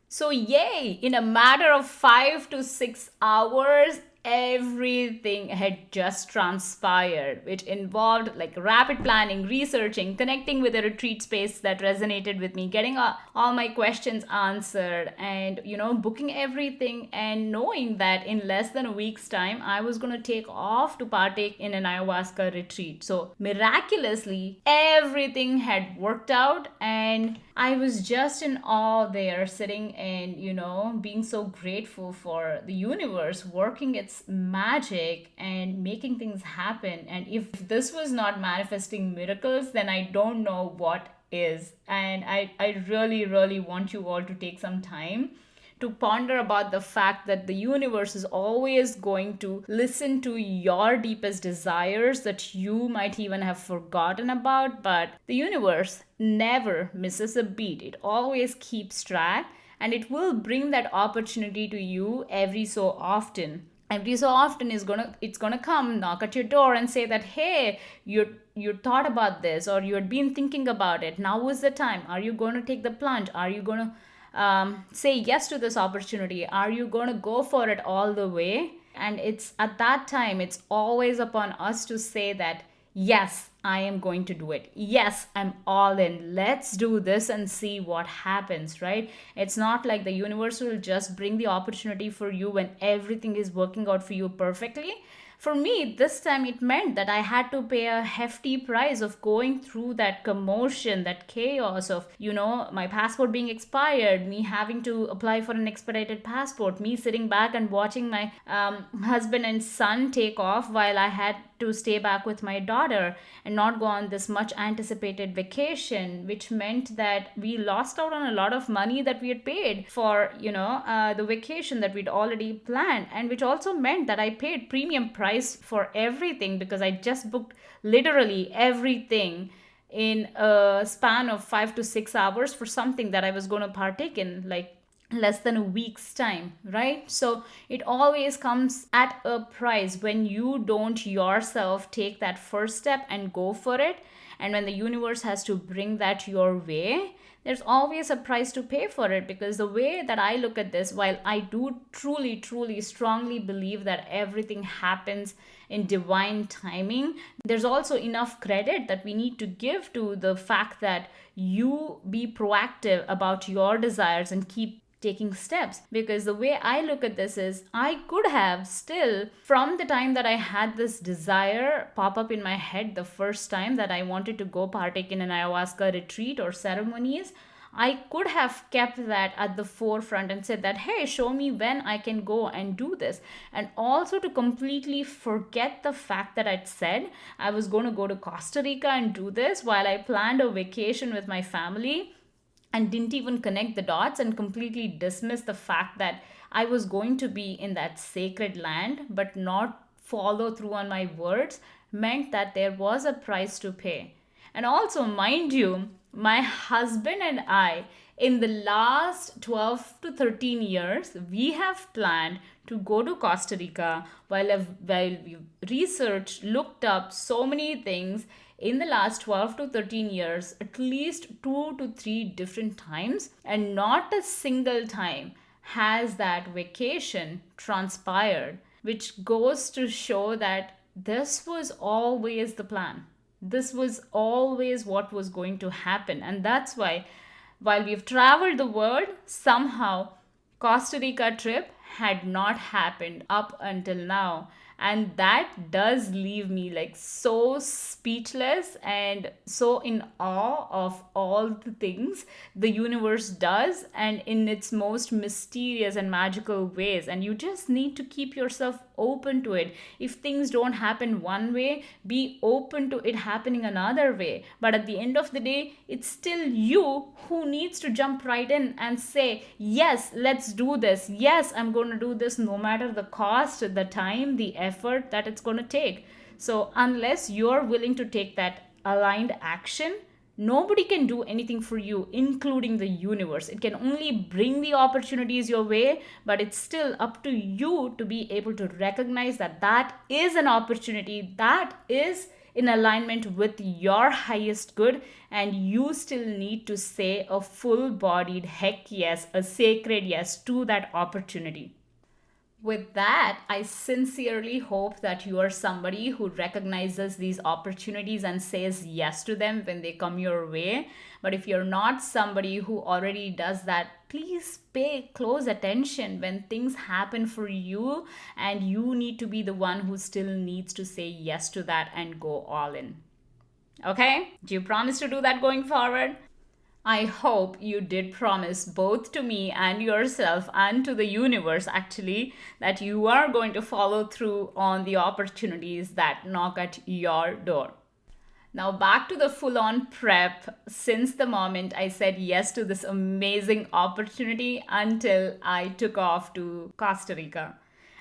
So yay, in a matter of 5 to 6 hours, everything had just transpired, which involved like rapid planning, researching, connecting with a retreat space that resonated with me, getting all my questions answered, and booking everything, and knowing that in less than a week's time I was going to take off to partake in an ayahuasca retreat. So miraculously, everything had worked out, and I was just in awe there, sitting and being so grateful for the universe working its magic and making things happen. And if this was not manifesting miracles, then I don't know what is. And I really, really want you all to take some time to ponder about the fact that the universe is always going to listen to your deepest desires that you might even have forgotten about. But the universe never misses a beat, it always keeps track, and it will bring that opportunity to you every so often it's gonna come knock at your door and say that, hey, you thought about this, or you had been thinking about it, now is the time. Are you going to take the plunge? Are you going to say yes to this opportunity? Are you going to go for it all the way? And it's at that time, it's always upon us to say that, yes, I am going to do it. Yes, I'm all in. Let's do this and see what happens, right? It's not like the universe will just bring the opportunity for you when everything is working out for you perfectly. For me, this time it meant that I had to pay a hefty price of going through that commotion, that chaos of, my passport being expired, me having to apply for an expedited passport, me sitting back and watching my husband and son take off while I had to stay back with my daughter and not go on this much anticipated vacation, which meant that we lost out on a lot of money that we had paid for, the vacation that we'd already planned, and which also meant that I paid premium price for everything because I just booked literally everything in a span of 5 to 6 hours for something that I was going to partake in, like less than a week's time, right? So it always comes at a price when you don't yourself take that first step and go for it. And when the universe has to bring that your way, there's always a price to pay for it. Because the way that I look at this, while I do truly, truly, strongly believe that everything happens in divine timing, there's also enough credit that we need to give to the fact that you be proactive about your desires and keep taking steps. Because the way I look at this is, I could have still, from the time that I had this desire pop up in my head the first time that I wanted to go partake in an ayahuasca retreat or ceremonies, I could have kept that at the forefront and said that, hey, show me when I can go and do this. And also to completely forget the fact that I'd said I was going to go to Costa Rica and do this while I planned a vacation with my family, and didn't even connect the dots and completely dismiss the fact that I was going to be in that sacred land but not follow through on my words, meant that there was a price to pay. And also, mind you, my husband and I, in the last 12 to 13 years, we have planned to go to Costa Rica while we researched, looked up so many things in the last 12 to 13 years, at least 2 to 3 different times, and not a single time has that vacation transpired, which goes to show that this was always the plan. This was always what was going to happen. And that's why, while we've traveled the world, somehow Costa Rica trip had not happened up until now. And that does leave me like so speechless and so in awe of all the things the universe does, and in its most mysterious and magical ways. And you just need to keep yourself open to it. If things don't happen one way, be open to it happening another way. But at the end of the day, it's still you who needs to jump right in and say, yes, let's do this. Yes, I'm going to do this no matter the cost, the time, the effort that it's going to take. So unless you're willing to take that aligned action, nobody can do anything for you, including the universe. It can only bring the opportunities your way, but it's still up to you to be able to recognize that that is an opportunity that is in alignment with your highest good, and you still need to say a full-bodied heck yes, a sacred yes to that opportunity. With that, I sincerely hope that you are somebody who recognizes these opportunities and says yes to them when they come your way. But if you're not somebody who already does that, please pay close attention when things happen for you, and you need to be the one who still needs to say yes to that and go all in. Okay? Do you promise to do that going forward? I hope you did promise both to me and yourself and to the universe actually that you are going to follow through on the opportunities that knock at your door. Now, back to the full on prep since the moment I said yes to this amazing opportunity until I took off to Costa Rica.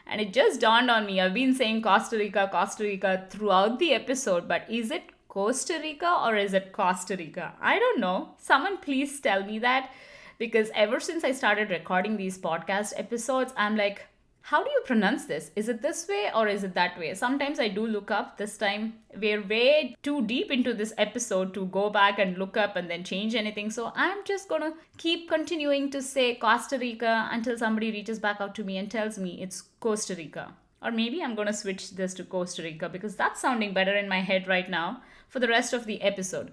And it just dawned on me, I've been saying Costa Rica throughout the episode, but is it Costa Rica or is it Costa Rica? I don't know. Someone please tell me that, because ever since I started recording these podcast episodes, I'm like, how do you pronounce this? Is it this way or is it that way? Sometimes I do look up. This time we're way too deep into this episode to go back and look up and then change anything. So I'm just gonna keep continuing to say Costa Rica until somebody reaches back out to me and tells me it's Costa Rica. Or maybe I'm gonna switch this to Costa Rica because that's sounding better in my head right now for the rest of the episode.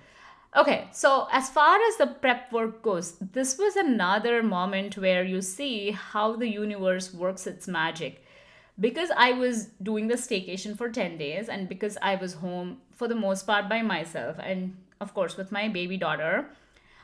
Okay, so as far as the prep work goes, this was another moment where you see how the universe works its magic. Because I was doing the staycation for 10 days and because I was home for the most part by myself and, of course, with my baby daughter,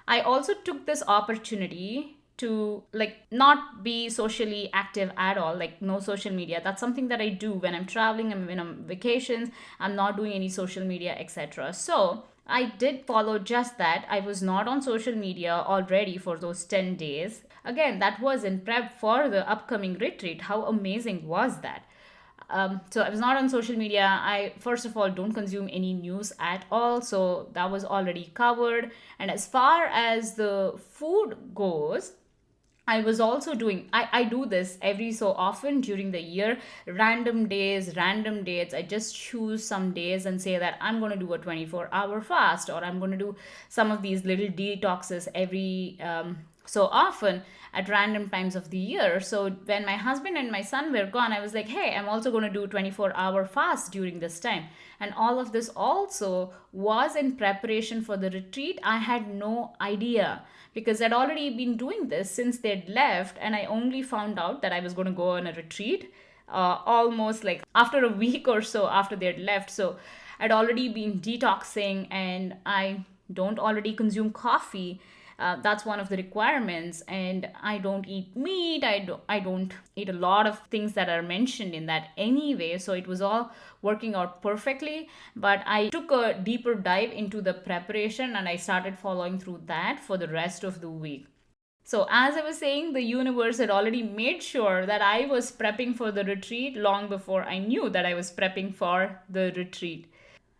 I also took this opportunity to like not be socially active at all, like no social media. That's something that I do when I'm traveling and when I'm vacations. I'm not doing any social media, etc. So I did follow just that. I was not on social media already for those 10 days. Again, that was in prep for the upcoming retreat. How amazing was that? So I was not on social media. I, first of all, don't consume any news at all. So that was already covered. And as far as the food goes, I was also doing, I do this every so often during the year, random days, random dates. I just choose some days and say that I'm going to do a 24-hour fast, or I'm going to do some of these little detoxes every so often at random times of the year. So when my husband and my son were gone, I was like, hey, I'm also going to do 24-hour fast during this time. And all of this also was in preparation for the retreat. I had no idea because I'd already been doing this since they'd left, and I only found out that I was going to go on a retreat almost like after a week or so after they'd left. So I'd already been detoxing, and I don't already consume coffee. That's one of the requirements, and I don't eat meat. I don't eat a lot of things that are mentioned in that anyway, so it was all working out perfectly. But I took a deeper dive into the preparation and I started following through that for the rest of the week. So, as I was saying, the universe had already made sure that I was prepping for the retreat long before I knew that I was prepping for the retreat.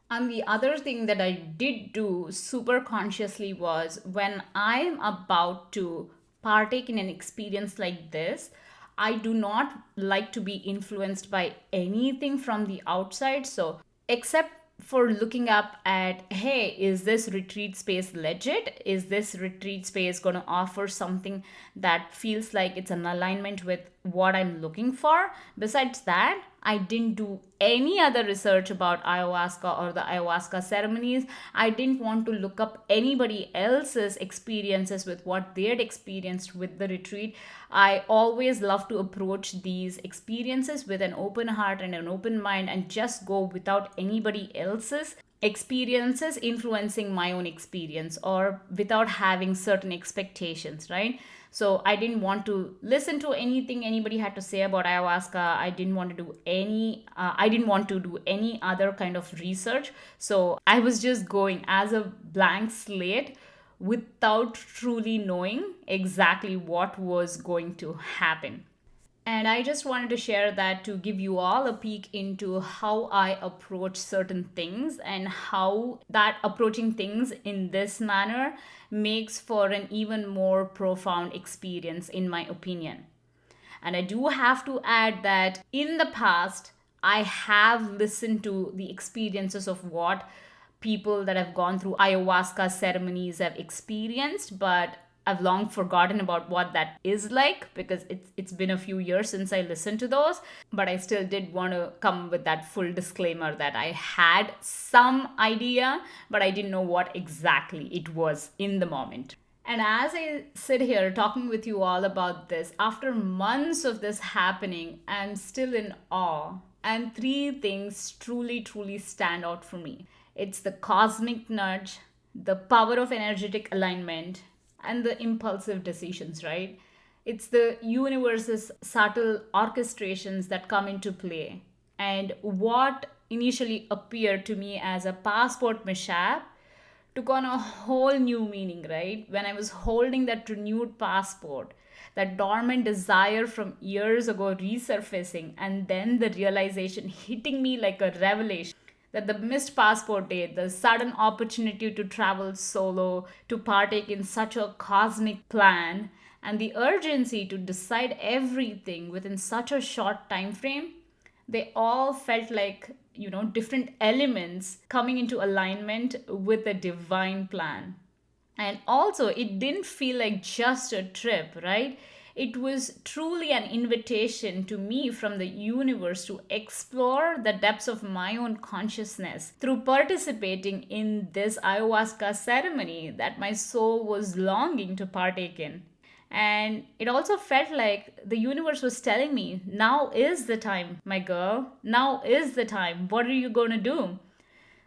And the other thing that I did do super consciously was when I'm about to partake in an experience like this, I do not like to be influenced by anything from the outside. So, except for looking up at, hey, is this retreat space legit? Is this retreat space going to offer something that feels like it's an alignment with what I'm looking for? Besides that, I didn't do any other research about ayahuasca or the ayahuasca ceremonies. I didn't want to look up anybody else's experiences with what they had experienced with the retreat. I always love to approach these experiences with an open heart and an open mind and just go without anybody else's experiences influencing my own experience or without having certain expectations, right? So I didn't want to listen to anything anybody had to say about ayahuasca. I didn't want to do any other kind of research. So I was just going as a blank slate without truly knowing exactly what was going to happen. And I just wanted to share that to give you all a peek into how I approach certain things and how that approaching things in this manner makes for an even more profound experience, in my opinion. And I do have to add that in the past, I have listened to the experiences of what people that have gone through ayahuasca ceremonies have experienced, but I've long forgotten about what that is like because it's been a few years since I listened to those. But I still did want to come with that full disclaimer that I had some idea, but I didn't know what exactly it was in the moment. And as I sit here talking with you all about this, after months of this happening, I'm still in awe. And three things truly, truly stand out for me: it's the cosmic nudge, the power of energetic alignment, and the impulsive decisions, right? It's the universe's subtle orchestrations that come into play. And what initially appeared to me as a passport mishap took on a whole new meaning, right? When I was holding that renewed passport, that dormant desire from years ago resurfacing, and then the realization hitting me like a revelation that the missed passport date, the sudden opportunity to travel solo, to partake in such a cosmic plan, and the urgency to decide everything within such a short time frame, they all felt like, different elements coming into alignment with a divine plan. And also, it didn't feel like just a trip, right? It was truly an invitation to me from the universe to explore the depths of my own consciousness through participating in this ayahuasca ceremony that my soul was longing to partake in. And it also felt like the universe was telling me, now is the time, my girl. Now is the time. What are you going to do?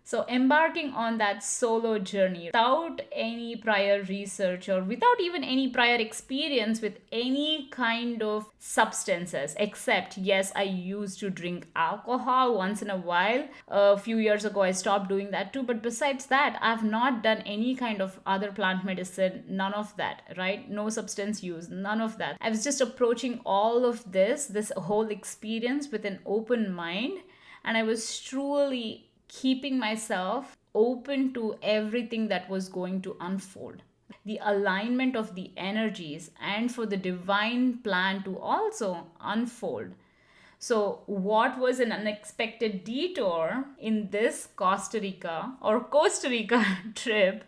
So, embarking on that solo journey without any prior research or without even any prior experience with any kind of substances, except, yes, I used to drink alcohol once in a while. A few years ago, I stopped doing that too. But besides that, I've not done any kind of other plant medicine, none of that, right? No substance use, none of that. I was just approaching all of this whole experience with an open mind. And I was truly keeping myself open to everything that was going to unfold. The alignment of the energies and for the divine plan to also unfold. So, what was an unexpected detour in this Costa Rica trip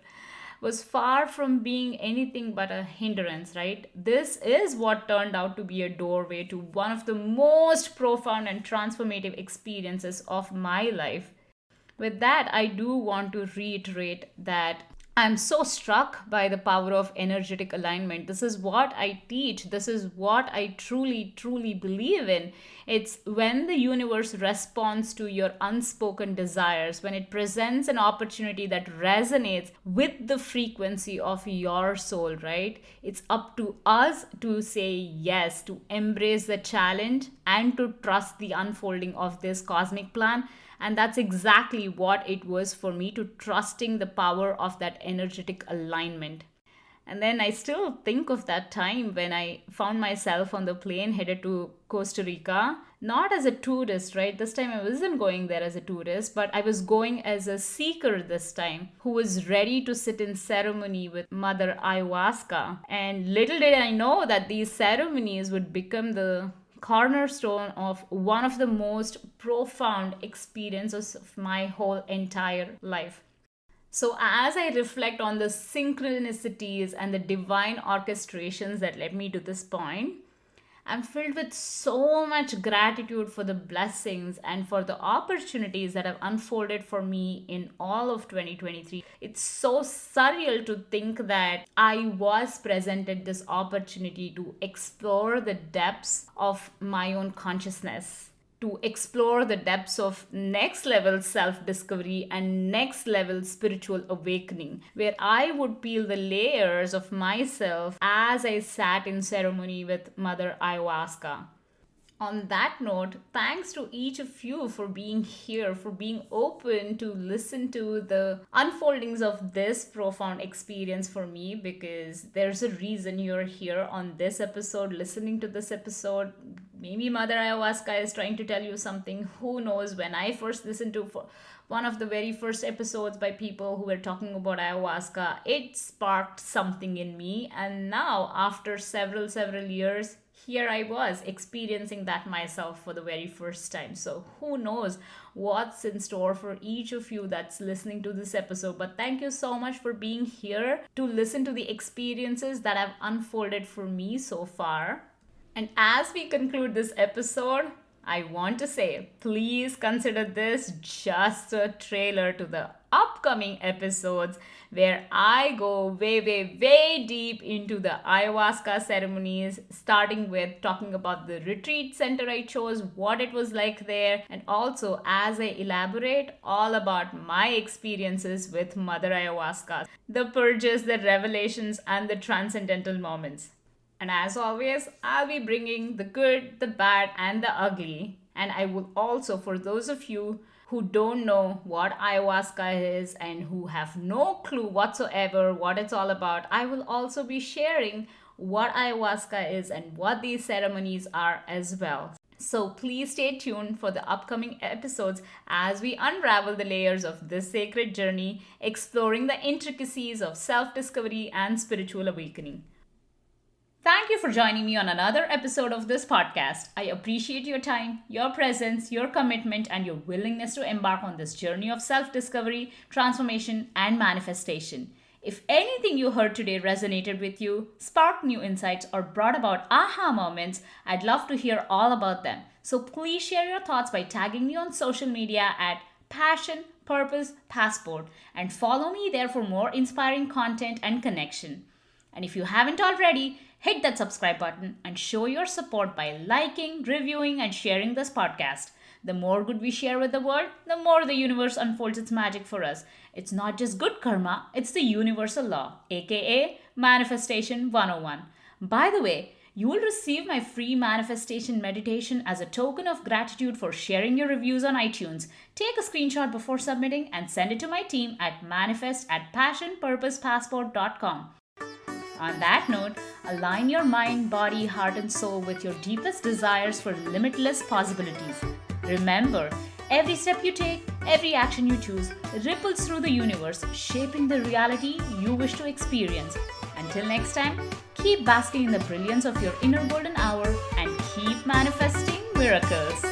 was far from being anything but a hindrance, right? This is what turned out to be a doorway to one of the most profound and transformative experiences of my life. With that, I do want to reiterate that I'm so struck by the power of energetic alignment. This is what I teach. This is what I truly, truly believe in. It's when the universe responds to your unspoken desires, when it presents an opportunity that resonates with the frequency of your soul, right? It's up to us to say yes, to embrace the challenge, and to trust the unfolding of this cosmic plan. And that's exactly what it was for me, to trusting the power of that energetic alignment. And then I still think of that time when I found myself on the plane headed to Costa Rica, not as a tourist, right? This time I wasn't going there as a tourist, but I was going as a seeker this time who was ready to sit in ceremony with Mother Ayahuasca. And little did I know that these ceremonies would become the cornerstone of one of the most profound experiences of my whole entire life. So, as I reflect on the synchronicities and the divine orchestrations that led me to this point, I'm filled with so much gratitude for the blessings and for the opportunities that have unfolded for me in all of 2023. It's so surreal to think that I was presented this opportunity to explore the depths of my own consciousness, to explore the depths of next level self discovery and next level spiritual awakening, where I would peel the layers of myself as I sat in ceremony with Mother Ayahuasca. On that note, thanks to each of you for being here, for being open to listen to the unfoldings of this profound experience for me, because there's a reason you're here on this episode, listening to this episode. Maybe Mother Ayahuasca is trying to tell you something. Who knows? When I first listened to one of the very first episodes by people who were talking about ayahuasca, it sparked something in me. And now, after several years, here I was experiencing that myself for the very first time. So who knows what's in store for each of you that's listening to this episode. But thank you so much for being here to listen to the experiences that have unfolded for me so far. And as we conclude this episode, I want to say, please consider this just a trailer to the upcoming episodes where I go way deep into the ayahuasca ceremonies, starting with talking about the retreat center I chose, what it was like there, and also as I elaborate all about my experiences with Mother Ayahuasca, the purges, the revelations, and the transcendental moments. And as always, I'll be bringing the good, the bad, and the ugly. And I will also, for those of you who don't know what ayahuasca is and who have no clue whatsoever what it's all about, I will also be sharing what ayahuasca is and what these ceremonies are as well. So please stay tuned for the upcoming episodes as we unravel the layers of this sacred journey, exploring the intricacies of self discovery and spiritual awakening. Thank you for joining me on another episode of this podcast. I appreciate your time, your presence, your commitment, and your willingness to embark on this journey of self discovery, transformation, and manifestation. If anything you heard today resonated with you, sparked new insights, or brought about aha moments, I'd love to hear all about them. So please share your thoughts by tagging me on social media at Passion, Purpose, Passport and follow me there for more inspiring content and connection. And if you haven't already, hit that subscribe button and show your support by liking, reviewing, and sharing this podcast. The more good we share with the world, the more the universe unfolds its magic for us. It's not just good karma, it's the universal law, aka Manifestation 101. By the way, you will receive my free manifestation meditation as a token of gratitude for sharing your reviews on iTunes. Take a screenshot before submitting and send it to my team at manifest@passionpurposepassport.com. On that note, align your mind, body, heart, and soul with your deepest desires for limitless possibilities. Remember, every step you take, every action you choose, ripples through the universe, shaping the reality you wish to experience. Until next time, keep basking in the brilliance of your inner golden hour and keep manifesting miracles.